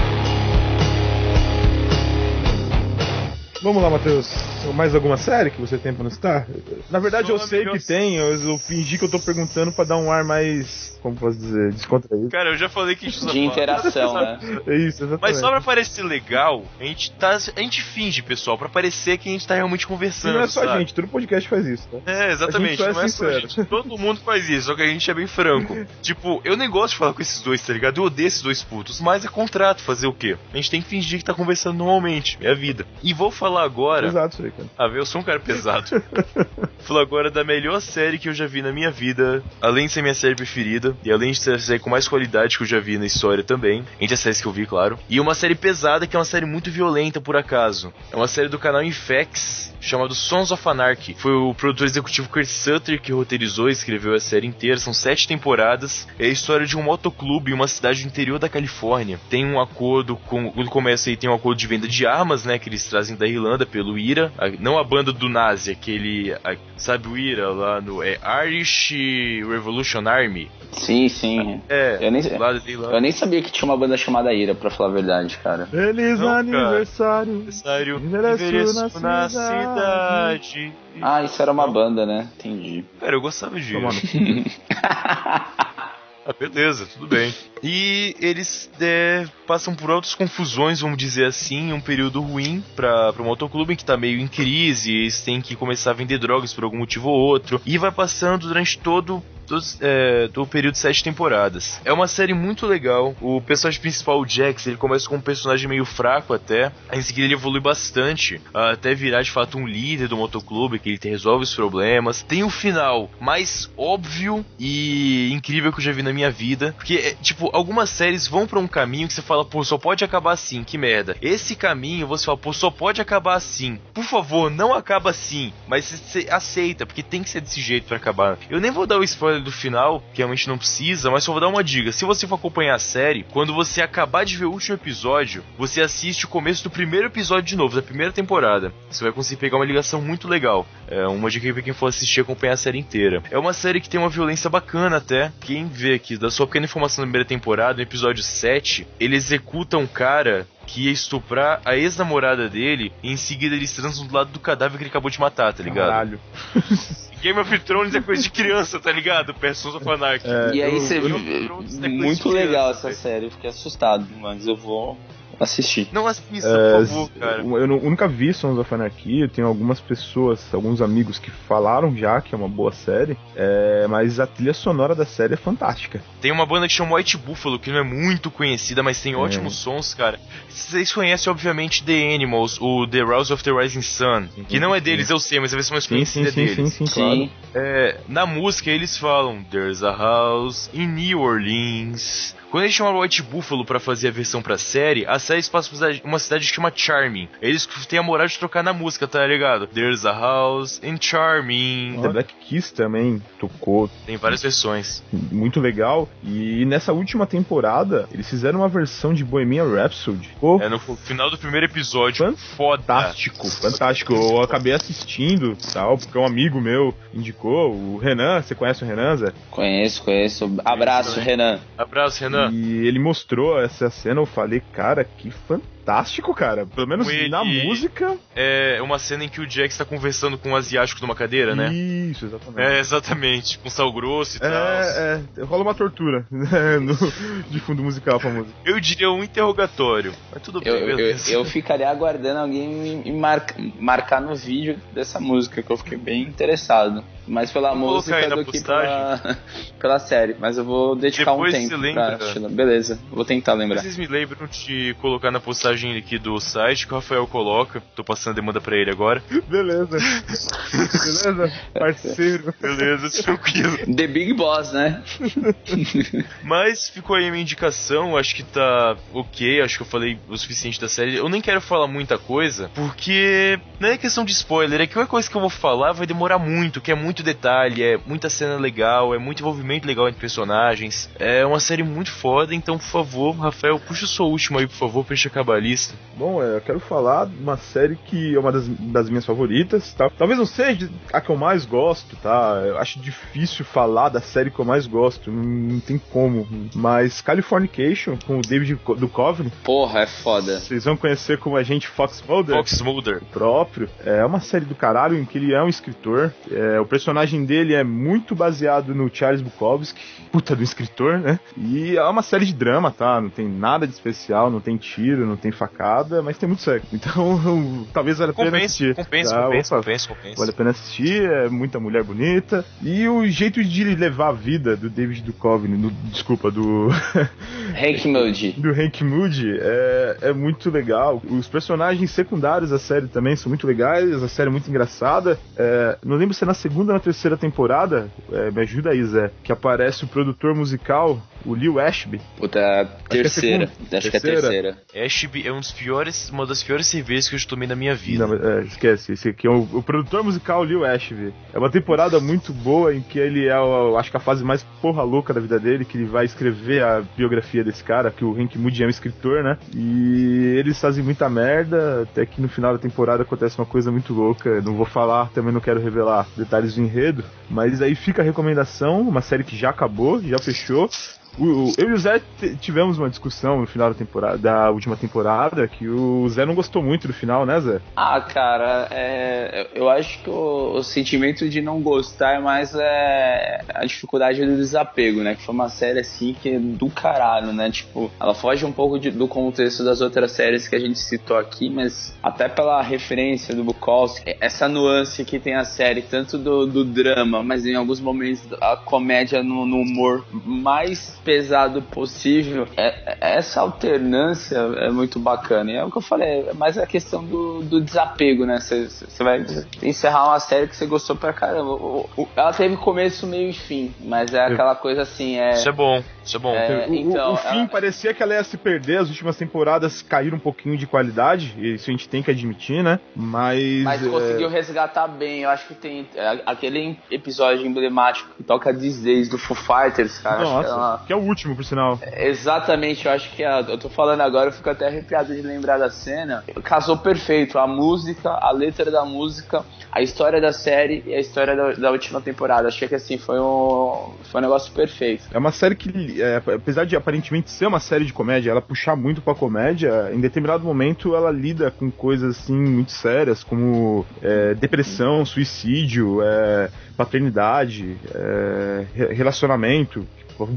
Speaker 2: Vamos lá, Matheus. Mais alguma série que você tem pra nos citar? Na verdade, eu sei que tem, eu fingi que eu tô perguntando pra dar um ar mais, como posso dizer, descontraído.
Speaker 1: Cara, eu já falei que a gente
Speaker 4: De interação, né?
Speaker 2: É isso, exatamente.
Speaker 1: Mas só pra parecer legal, a gente finge, pessoal, pra parecer que a gente tá realmente conversando.
Speaker 2: E não é só a
Speaker 1: sabe?
Speaker 2: gente, todo podcast faz isso, tá?
Speaker 1: É, exatamente,
Speaker 2: A gente só é
Speaker 1: não é só a
Speaker 2: sincero.
Speaker 1: gente. Todo mundo faz isso, só que a gente é bem franco. Tipo, eu nem gosto de falar com esses dois, tá ligado? Eu odeio esses dois putos, mas é contrato, fazer o quê? A gente tem que fingir que tá conversando normalmente, é a vida. E vou falar agora...
Speaker 2: Exato, isso aí, cara.
Speaker 1: Ah, eu sou um cara pesado. Vou falar agora da melhor série que eu já vi na minha vida, além de ser minha série preferida, e além de ser a série com mais qualidade que eu já vi na história também, entre as séries que eu vi, claro. E uma série pesada que é uma série muito violenta, por acaso. É uma série do canal Infex, chamado Sons of Anarchy. Foi o produtor executivo Kurt Sutter que roteirizou e escreveu a série inteira. São 7 temporadas. É a história de um motoclube em uma cidade do interior da Califórnia. Tem um acordo com... Quando começa aí, tem um acordo de venda de armas, né, que eles trazem da Irlanda pelo IRA. Não a banda do Nazi, aquele... Sabe o IRA lá no... Irish Revolution Army?
Speaker 4: Sim.
Speaker 1: É, lá da Irlanda.
Speaker 4: Eu nem sabia que tinha uma banda chamada Ira, pra falar a verdade, cara.
Speaker 2: Feliz
Speaker 1: Não,
Speaker 2: aniversário.
Speaker 1: Envelheço na cidade.
Speaker 4: Ah, isso era uma banda, né? Entendi.
Speaker 1: Cara, eu gostava de...
Speaker 2: Tomando.
Speaker 1: Ah, beleza, tudo bem. E eles passam por altas confusões, vamos dizer assim, um período ruim para o motoclube, que tá meio em crise, eles têm que começar a vender drogas por algum motivo ou outro, e vai passando durante todo o período de 7 temporadas. É uma série muito legal. O personagem principal, o Jax, ele começa com um personagem meio fraco até, em seguida ele evolui bastante, até virar de fato um líder do motoclube, que ele resolve os problemas. Tem o final mais óbvio e incrível que eu já vi na minha vida, porque, tipo, algumas séries vão pra um caminho que você fala, pô, só pode acabar assim, que merda. Esse caminho, você fala, pô, só pode acabar assim. Por favor, não acaba assim. Mas você aceita, porque tem que ser desse jeito pra acabar. Eu nem vou dar o spoiler do final, que realmente não precisa, mas só vou dar uma dica. Se você for acompanhar a série, quando você acabar de ver o último episódio, você assiste o começo do primeiro episódio de novo, da primeira temporada. Você vai conseguir pegar uma ligação muito legal. É uma dica pra quem for assistir e acompanhar a série inteira. É uma série que tem uma violência bacana até. Quem vê aqui, da sua pequena informação da primeira temporada, no episódio 7, ele executa um cara que ia estuprar a ex-namorada dele, e em seguida eles transam do lado do cadáver que ele acabou de matar, tá ligado?
Speaker 2: Caralho.
Speaker 1: Game of Thrones é coisa de criança, tá ligado? Sons of Anarchy.
Speaker 4: E aí você viu, muito legal essa
Speaker 1: velho.
Speaker 4: série, eu fiquei assustado, mas eu vou assistir.
Speaker 1: Não assista, por favor, cara.
Speaker 2: Eu nunca vi Sons of Anarchy, eu tenho algumas pessoas, alguns amigos que falaram já que é uma boa série, mas a trilha sonora da série é fantástica.
Speaker 1: Tem uma banda que chama White Buffalo, que não é muito conhecida, mas tem ótimos sons, cara. Vocês conhecem, obviamente, The Animals, o The Rouse of the Rising Sun, que não é deles, eu sei, mas a versão mais conhecida é deles.
Speaker 2: Sim, claro.
Speaker 1: Na música eles falam There's a house in New Orleans. Quando eles chamaram White Buffalo pra fazer a versão pra série, a série se passa por uma cidade que chama Charming. Eles têm a moral de trocar na música, tá ligado? There's a house in Charming.
Speaker 2: The Black Keys também tocou.
Speaker 1: Tem várias versões.
Speaker 2: Muito legal. E nessa última temporada, eles fizeram uma versão de Bohemian Rhapsody.
Speaker 1: No final do primeiro episódio.
Speaker 2: Fantástico. Eu acabei assistindo, tal, porque um amigo meu indicou, o Renan. Você conhece o Renan, Zé?
Speaker 4: Conheço. Abraço, Renan.
Speaker 1: Abraço, Renan.
Speaker 2: E ele mostrou essa cena, eu falei, cara, que fantástico, cara. Pelo menos na música.
Speaker 1: É uma cena em que o Jax tá conversando com um asiático numa cadeira, né?
Speaker 2: Isso, exatamente.
Speaker 1: Exatamente. Com sal grosso e tal.
Speaker 2: Rola uma tortura de fundo musical pra música.
Speaker 1: Eu diria um interrogatório. Mas tudo bem, beleza.
Speaker 4: Eu ficaria aguardando alguém me marcar no vídeo dessa música, que eu fiquei bem interessado. Mais pela música do que pela série. Mas eu vou dedicar
Speaker 1: depois
Speaker 4: um tempo
Speaker 1: pra
Speaker 4: assistir. Beleza, vou tentar lembrar.
Speaker 1: Vocês me lembram de colocar na postagem aqui do site que o Rafael coloca. Tô passando a demanda pra ele agora.
Speaker 2: Beleza, parceiro.
Speaker 1: Beleza, tranquilo.
Speaker 4: The Big Boss, né?
Speaker 1: Mas ficou aí a minha indicação. Acho que tá ok. Acho que eu falei o suficiente da série. Eu nem quero falar muita coisa, porque não é questão de spoiler. É que qualquer coisa que eu vou falar vai demorar muito, que é muito muito detalhe, é muita cena legal, é muito envolvimento legal entre personagens. É uma série muito foda, então, por favor, Rafael, puxa o seu último aí, por favor, pra gente acabar a lista.
Speaker 2: Bom, eu quero falar de uma série que é uma das minhas favoritas, tá? Talvez não seja a que eu mais gosto, tá? Eu acho difícil falar da série que eu mais gosto, não tem como. Mas Californication, com o David Duchovny.
Speaker 4: Porra, é foda.
Speaker 2: Vocês vão conhecer como agente Fox Mulder.
Speaker 1: Fox Mulder.
Speaker 2: Próprio. É uma série do caralho em que ele é um escritor. O personagem dele é muito baseado no Charles Bukowski, puta do escritor, né? E é uma série de drama, tá? Não tem nada de especial, não tem tiro, não tem facada, mas tem muito sexo. Então, talvez valha a pena assistir.
Speaker 1: Compensa.
Speaker 2: Vale a pena assistir, é muita mulher bonita. E o jeito de levar a vida do David Duchovny, do
Speaker 4: Hank Moody.
Speaker 2: Do Hank Moody é muito legal. Os personagens secundários da série também são muito legais, a série é muito engraçada. Não lembro se é na segunda ou na terceira temporada, me ajuda aí, Zé, que aparece o produtor musical, o Lil Ashby.
Speaker 4: Puta, terceira. Acho que é a terceira.
Speaker 1: Ashby é uma das piores cervejas que eu já tomei na minha vida.
Speaker 2: Não, esquece, esse aqui é o produtor musical Lil Ashby. É uma temporada muito boa em que ele acho que a fase mais porra louca da vida dele, que ele vai escrever a biografia desse cara, que o Hank Moody é um escritor, né? E eles fazem muita merda, até que no final da temporada acontece uma coisa muito louca. Não vou falar, também não quero revelar detalhes do enredo, mas aí fica a recomendação, uma série que já acabou, já fechou. Eu e o Zé tivemos uma discussão no final da última temporada, que o Zé não gostou muito do final, né, Zé?
Speaker 4: Ah, cara, eu acho que o sentimento de não gostar é mais a dificuldade do desapego, né? Que foi uma série, assim, que é do caralho, né? Tipo, ela foge um pouco do contexto das outras séries que a gente citou aqui, mas até pela referência do Bukowski, essa nuance que tem a série, tanto do drama, mas em alguns momentos a comédia no humor mais pesado possível, essa alternância é muito bacana. E é o que eu falei, é mais a questão do desapego, né? Você vai encerrar uma série que você gostou pra caramba. Ela teve começo, meio e fim, mas é aquela coisa assim.
Speaker 1: Isso é bom.
Speaker 2: Então, o fim parecia que ela ia se perder, as últimas temporadas caíram um pouquinho de qualidade, isso a gente tem que admitir, né? Mas
Speaker 4: conseguiu resgatar bem. Eu acho que tem aquele episódio emblemático que toca These Days do Foo Fighters, cara.
Speaker 2: Nossa, que é o último, por sinal.
Speaker 4: Exatamente, eu acho que eu tô falando agora, eu fico até arrepiado de lembrar da cena. Casou perfeito, a música, a letra da música, a história da série e a história da última temporada. Achei que assim, foi um negócio perfeito.
Speaker 2: É uma série que, apesar de aparentemente ser uma série de comédia, ela puxar muito pra comédia, em determinado momento ela lida com coisas assim muito sérias, como depressão, suicídio, paternidade, relacionamento.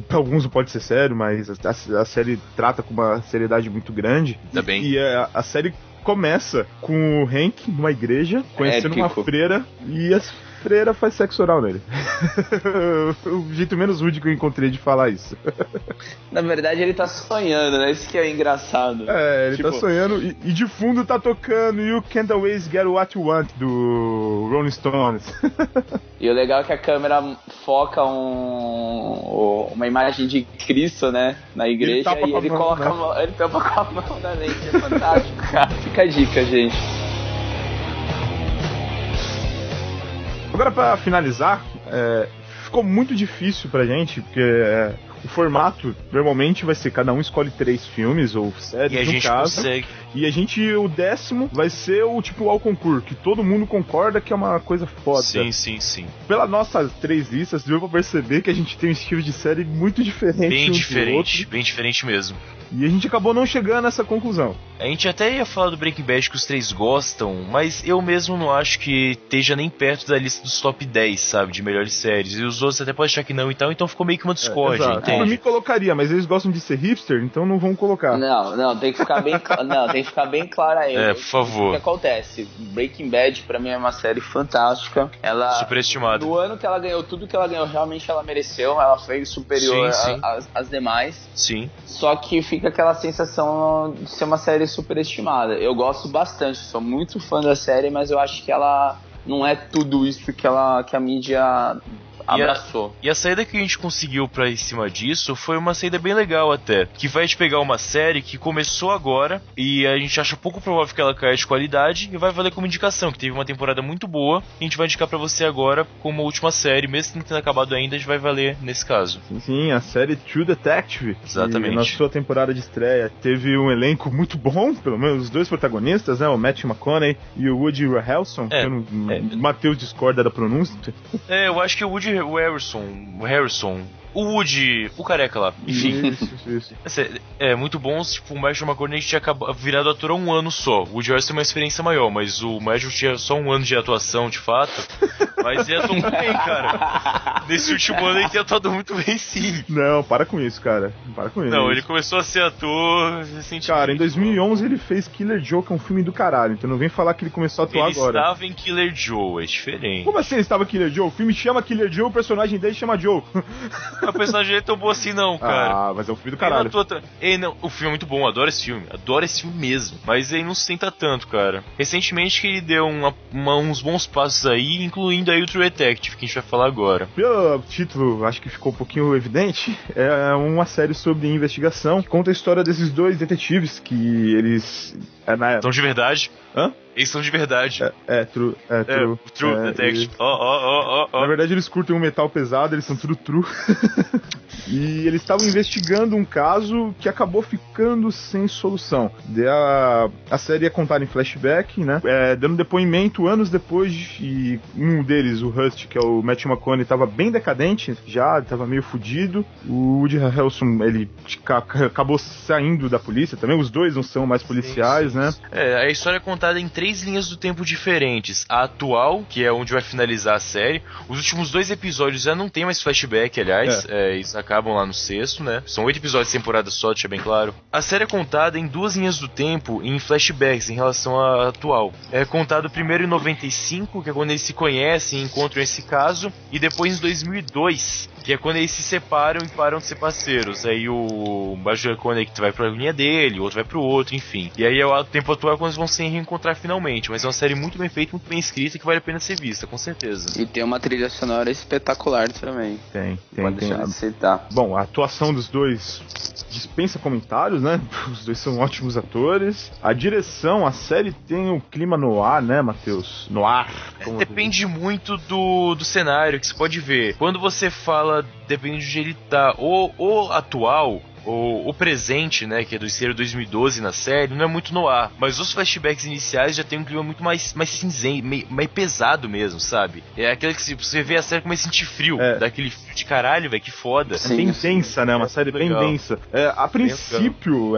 Speaker 2: Pra alguns não pode ser sério, mas a série trata com uma seriedade muito grande.
Speaker 1: Tá bem.
Speaker 2: E a série começa com o Hank numa igreja, conhecendo uma freira, e a freira faz sexo oral nele. O jeito menos rude que eu encontrei de falar isso.
Speaker 4: Na verdade, ele tá sonhando, né? Isso que é engraçado.
Speaker 2: Ele tá sonhando e de fundo tá tocando You Can't Always Get What You Want, do Rolling Stones.
Speaker 4: E o legal é que a câmera foca uma imagem de Cristo, né? Na igreja, e ele coloca ele tapa com a mão na lente. É fantástico, cara. Fica a dica, gente.
Speaker 2: Agora, pra finalizar, ficou muito difícil pra gente, porque o formato normalmente vai ser cada um escolhe 3 filmes ou séries,
Speaker 1: e a gente consegue.
Speaker 2: E o 10º vai ser o tipo ao concurso, que todo mundo concorda que é uma coisa foda.
Speaker 1: Sim.
Speaker 2: Pelas nossas 3 listas, deu pra perceber que a gente tem um estilo de série muito diferente.
Speaker 1: Bem diferente mesmo.
Speaker 2: E a gente acabou não chegando a essa conclusão.
Speaker 1: A gente até ia falar do Breaking Bad que os 3 gostam, mas eu mesmo não acho que esteja nem perto da lista dos top 10, sabe, de melhores séries. E os outros até podem achar que não e tal, então ficou meio que uma discórdia, entende?
Speaker 2: Por mim colocaria, mas eles gostam de ser hipster, então não vão colocar.
Speaker 4: Não, tem que ficar bem tem que ficar bem claro aí.
Speaker 1: Por favor.
Speaker 4: O que acontece? Breaking Bad, pra mim, é uma série fantástica. Ela,
Speaker 1: superestimada.
Speaker 4: No ano que ela ganhou tudo que ela ganhou, realmente ela mereceu. Ela foi superior às demais.
Speaker 1: Sim.
Speaker 4: Só que fica aquela sensação de ser uma série superestimada. Eu gosto bastante, sou muito fã da série, mas eu acho que ela não é tudo isso que a mídia abraçou.
Speaker 1: E a saída que a gente conseguiu pra em cima disso foi uma saída bem legal até, que vai te pegar uma série que começou agora e a gente acha pouco provável que ela caia de qualidade e vai valer como indicação, que teve uma temporada muito boa e a gente vai indicar pra você agora como última série, mesmo não tendo acabado ainda, a gente vai valer nesse caso.
Speaker 2: Sim, a série True Detective.
Speaker 1: Exatamente.
Speaker 2: Na sua temporada de estreia teve um elenco muito bom, pelo menos os dois protagonistas, né? O Matthew McConaughey e o Woody Harrelson. O Matheus discorda da pronúncia.
Speaker 1: Eu acho que o Woody Harrelson, o Woody, o careca lá, enfim.
Speaker 2: Isso.
Speaker 1: É muito bom, tipo, o Matthew McConaughey tinha virado ator há um ano só. O Woody Harrelson tem uma experiência maior, mas o Matthew tinha só um ano de atuação, de fato. Mas ele atuou muito bem, cara. Nesse último ano ele tem atuado muito bem, sim.
Speaker 2: Não, para com isso, cara. Para com isso.
Speaker 1: Não, ele começou a ser ator recentemente.
Speaker 2: Cara, em 2011 ele fez Killer Joe, que é um filme do caralho. Então não vem falar que ele começou a atuar agora.
Speaker 1: Ele estava em Killer Joe, é diferente.
Speaker 2: Como assim ele estava em Killer Joe? O filme chama Killer Joe, o personagem dele chama Joe.
Speaker 1: O personagem é tão bom assim não, cara.
Speaker 2: Ah, mas é um filme do caralho.
Speaker 1: O filme é muito bom, adoro esse filme mesmo. Mas ele não se senta tanto, cara. Recentemente que ele deu uns bons passos aí, incluindo aí o True Detective, que a gente vai falar agora.
Speaker 2: Pelo título, acho que ficou um pouquinho evidente, é uma série sobre investigação que conta a história desses dois detetives que eles...
Speaker 1: São de verdade?
Speaker 2: Hã?
Speaker 1: Eles são de verdade.
Speaker 2: True
Speaker 1: Detective.
Speaker 2: Na verdade, eles curtem um metal pesado, eles são tudo true. E eles estavam investigando um caso que acabou ficando sem solução. A série é contada em flashback, né? Dando depoimento anos depois, e um deles, o Rust, que é o Matthew McConaughey, estava bem decadente, já estava meio fudido. O Woody Harrelson, ele acabou saindo da polícia também. Os dois não são mais policiais, né?
Speaker 1: A história é contada em 3 linhas do tempo diferentes. A atual, que é onde vai finalizar a série. Os últimos 2 episódios já não tem mais flashback, aliás. Eles acabam lá no 6º, né? São 8 episódios de temporada só, deixa bem claro. A série é contada em 2 linhas do tempo em flashbacks em relação à atual. É contado primeiro em 95, que é quando eles se conhecem e encontram esse caso. E depois em 2002, que é quando eles se separam e param de ser parceiros. Aí o Matthew McConaughey que vai pra linha dele, o outro vai pro outro, enfim. E aí é o tempo atual quando eles vão se reencontrar finalmente. Mas é uma série muito bem feita, muito bem escrita, que vale a pena ser vista, com certeza.
Speaker 4: E tem uma trilha sonora espetacular também.
Speaker 2: Tem.
Speaker 4: Pode deixar de citar.
Speaker 2: Bom, a atuação dos dois dispensa comentários, né? Os dois são ótimos atores. A direção, a série tem um clima noir, né, Matheus? Noir.
Speaker 1: Depende muito do cenário que você pode ver. Quando você fala, depende de onde ele tá, ou atual, o presente, né, que é do ser 2012 na série, não é muito no ar. Mas os flashbacks iniciais já tem um clima muito mais cinzento, mais pesado mesmo, sabe? É aquele que você vê a série começa a sentir frio, daquele frio de caralho, velho, que foda.
Speaker 2: É bem densa, né? Uma série bem densa. A princípio,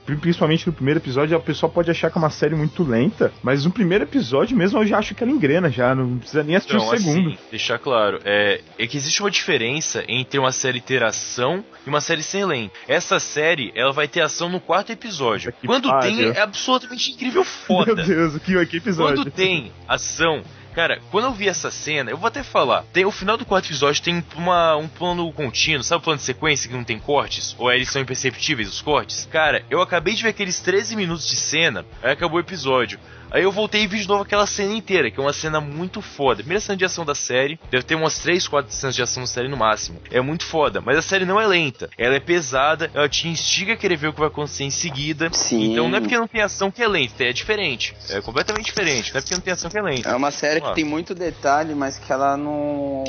Speaker 2: principalmente no primeiro episódio, a pessoa pode achar que é uma série muito lenta, mas no primeiro episódio mesmo eu já acho que ela engrena já, não precisa nem assistir o segundo.
Speaker 1: Assim, deixar claro, é que existe uma diferença entre uma série ter ação e uma série sem lento. Essa série, ela vai ter ação no 4º episódio. Quando tem, é absolutamente incrível, foda.
Speaker 2: Meu Deus, que episódio.
Speaker 1: Quando tem ação... Cara, quando eu vi essa cena, eu vou até falar, o final do 4º episódio tem um plano contínuo, sabe o plano de sequência que não tem cortes? Ou eles são imperceptíveis, os cortes? Cara, eu acabei de ver aqueles 13 minutos de cena, aí acabou o episódio. Aí eu voltei e vi de novo aquela cena inteira, que é uma cena muito foda. Primeira cena de ação da série, deve ter umas 3, 4 cenas de ação da série no máximo. É muito foda, mas a série não é lenta. Ela é pesada, ela te instiga a querer ver o que vai acontecer em seguida.
Speaker 4: Sim.
Speaker 1: Então não é porque não tem ação que é lenta, é diferente. É completamente diferente, não é porque não tem ação que é lenta.
Speaker 4: É uma série que tem muito detalhe, mas que ela não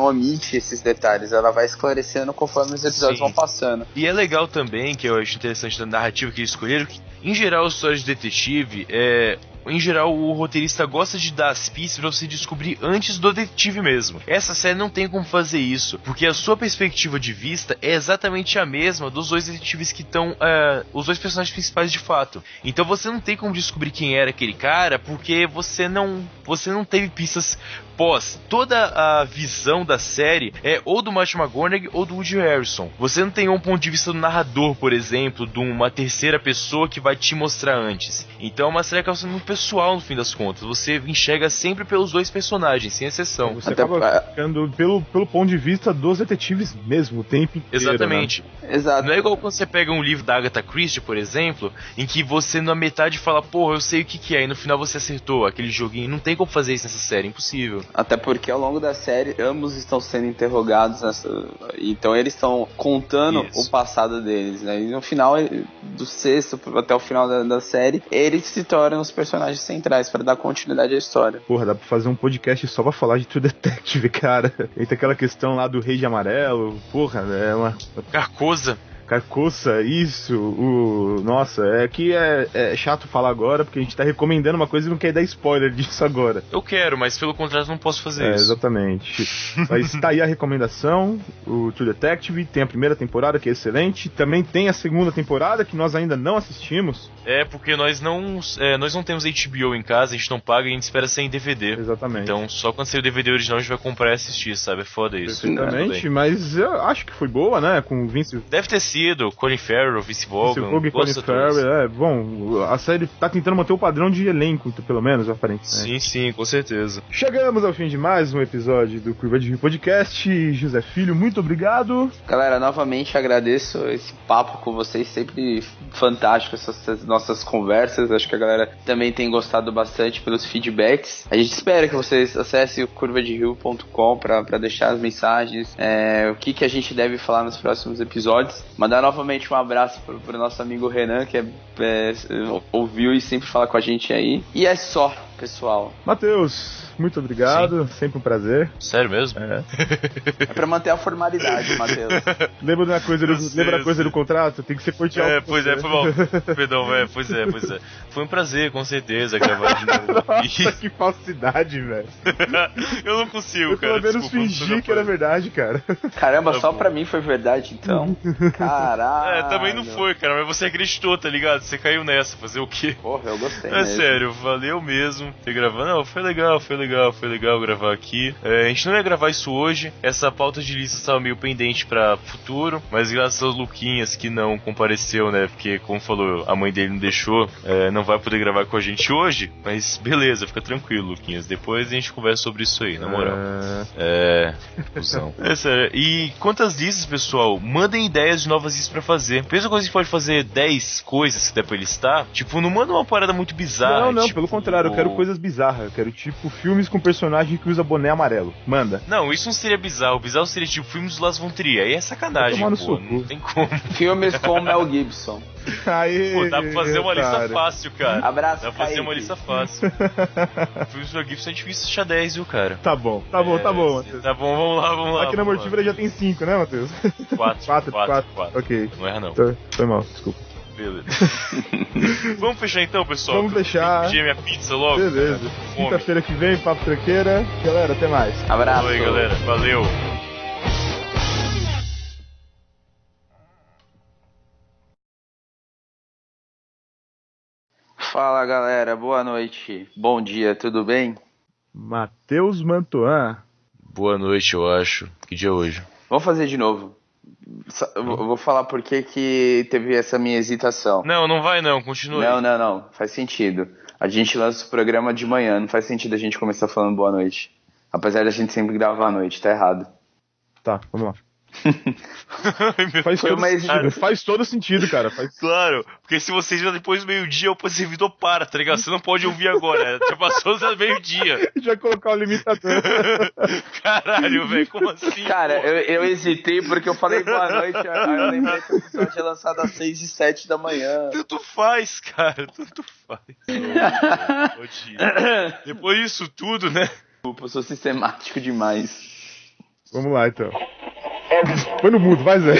Speaker 4: omite esses detalhes. Ela vai esclarecendo conforme os episódios vão passando.
Speaker 1: E é legal também, que eu acho interessante da narrativa que eles escolheram, que em geral as histórias de detetive, em geral o roteirista gosta de dar as pistas pra você descobrir antes do detetive mesmo. Essa série não tem como fazer isso, porque a sua perspectiva de vista é exatamente a mesma dos dois detetives que estão, os dois personagens principais de fato. Então você não tem como descobrir quem era aquele cara, porque você não teve pistas pós. Toda a visão da série é ou do Matthew McConaughey ou do Woody Harrelson. Você não tem um ponto de vista do narrador, por exemplo, de uma terceira pessoa que vai te mostrar antes. Então é uma série que é muito pessoal no fim das contas. Você enxerga sempre pelos dois personagens, sem exceção.
Speaker 2: Você acaba ficando pelo ponto de vista dos detetives mesmo, o tempo inteiro.
Speaker 1: Exatamente.
Speaker 4: Né? Exato.
Speaker 1: Não é igual quando você pega um livro da Agatha Christie, por exemplo, em que você na metade fala, porra, eu sei o que é, e no final você acertou aquele joguinho. Não tem como fazer isso nessa série, impossível.
Speaker 4: Até porque ao longo da série, ambos estão sendo interrogados, então eles estão contando o passado deles, né? E no final do sexto até o final da série, eles se tornam os personagens centrais para dar continuidade à história.
Speaker 2: Porra, dá pra fazer um podcast só pra falar de True Detective, cara. Entra aquela questão lá do Rei de Amarelo, porra, é uma... Carcoça, isso, nossa, é que é chato falar agora, porque a gente tá recomendando uma coisa e não quer dar spoiler disso agora.
Speaker 1: Eu quero, mas pelo contrato não posso fazer isso.
Speaker 2: Exatamente. Mas tá aí a recomendação, o True Detective, tem a primeira temporada, que é excelente, também tem a segunda temporada, que nós ainda não assistimos.
Speaker 1: É, porque nós não temos HBO em casa, a gente não paga e a gente espera ser em DVD.
Speaker 2: Exatamente.
Speaker 1: Então, só quando sair o DVD original a gente vai comprar e assistir, sabe? É foda isso.
Speaker 2: Perfeitamente, mas eu acho que foi boa, né, com o Vince...
Speaker 1: Deve ter sido, Colin Farrell, Vince Vaughn,
Speaker 2: e Colin Farrell, bom, a série tá tentando manter o padrão de elenco, pelo menos, aparentemente.
Speaker 1: Sim, com certeza.
Speaker 2: Chegamos ao fim de mais um episódio do Curva de Rio Podcast. José Filho, muito obrigado.
Speaker 4: Galera, novamente agradeço esse papo com vocês, sempre fantástico essas nossas conversas. Acho que a galera também tem gostado bastante pelos feedbacks. A gente espera que vocês acessem o curvaderio.com para deixar as mensagens, o que a gente deve falar nos próximos episódios. Mandar novamente um abraço pro nosso amigo Renan, que ouviu e sempre fala com a gente aí. E é só, pessoal.
Speaker 2: Matheus, muito obrigado, sempre um prazer.
Speaker 1: Sério mesmo?
Speaker 4: É pra manter a formalidade, Matheus.
Speaker 2: Lembra da coisa do contrato? Tem que ser cordial.
Speaker 1: Pois é, foi mal. Perdão, pois é. Foi um prazer, com certeza, gravar de novo.
Speaker 2: Nossa, que falsidade, velho.
Speaker 1: Eu não consigo, cara.
Speaker 2: Eu pelo menos fingi que era verdade, cara.
Speaker 4: Caramba, só pra mim foi verdade, então. Caralho.
Speaker 1: Também não foi, cara, mas você acreditou, tá ligado? Você caiu nessa, fazer o quê?
Speaker 4: Porra, eu gostei
Speaker 1: mesmo. Sério, valeu mesmo ter gravado. Não, foi legal gravar aqui. A gente não ia gravar isso hoje, essa pauta de lista estava meio pendente pra futuro, mas graças aos Luquinhas que não compareceu, né, porque como falou, a mãe dele não deixou, não vai poder gravar com a gente hoje, mas beleza, fica tranquilo, Luquinhas, depois a gente conversa sobre isso aí, na moral. Cusão. É sério. E quantas listas, pessoal, mandem ideias de novas listas pra fazer. Pensa coisa que pode fazer 10 coisas que dá pra listar, tipo, não manda uma parada muito bizarra.
Speaker 2: Não,
Speaker 1: tipo,
Speaker 2: pelo contrário, eu quero coisas bizarras, eu quero tipo filmes com personagem que usa boné amarelo. Manda.
Speaker 1: Não, isso não seria bizarro. O bizarro seria tipo filmes do Las Von Trier. Aí é sacanagem, pô. Não tem como.
Speaker 4: Filmes com Mel Gibson.
Speaker 2: Aí,
Speaker 1: pô, dá pra fazer uma lista fácil, cara.
Speaker 4: Abraço,
Speaker 1: dá pra fazer uma lista fácil. Filmes do Mel Gibson é difícil achar 10, viu, cara?
Speaker 2: Tá bom, Matheus.
Speaker 1: Tá bom, vamos lá.
Speaker 2: Aqui na Mortífera já tem 5, né, Matheus?
Speaker 1: 4.
Speaker 2: Ok.
Speaker 1: Não erra, não.
Speaker 2: Foi mal, desculpa.
Speaker 1: Beleza. Vamos fechar então, pessoal?
Speaker 2: Vamos fechar.
Speaker 1: Eu pedir minha pizza logo.
Speaker 2: Beleza. Quinta-feira que vem, Papo Tranqueira. Galera, até mais.
Speaker 4: Abraço.
Speaker 1: Oi, galera. Valeu.
Speaker 4: Fala, galera. Boa noite. Bom dia, tudo bem?
Speaker 2: Matheus Mantoan.
Speaker 1: Boa noite, eu acho. Que dia é hoje?
Speaker 4: Vamos fazer de novo. Eu vou falar por que teve essa minha hesitação.
Speaker 1: Não vai não, continue.
Speaker 4: Não, faz sentido. A gente lança o programa de manhã, não faz sentido a gente começar falando boa noite. Apesar da gente sempre gravar à noite, tá errado.
Speaker 2: Tá, vamos lá.
Speaker 1: Ai,
Speaker 2: faz todo sentido, cara.
Speaker 1: Claro, porque se você já depois do meio-dia, o servidor para, tá ligado? Você não pode ouvir agora, já passou do meio-dia.
Speaker 2: Já colocar o limitador.
Speaker 1: Caralho, velho, como assim?
Speaker 4: Cara, eu hesitei porque eu falei boa noite, aí eu lembrei que o episódio é lançado às 6 e 7 da manhã.
Speaker 1: Tanto faz, cara, tanto faz. Depois disso tudo, né?
Speaker 4: Desculpa, eu sou sistemático demais.
Speaker 2: Vamos lá, então. Põe no mudo, vai, Zé.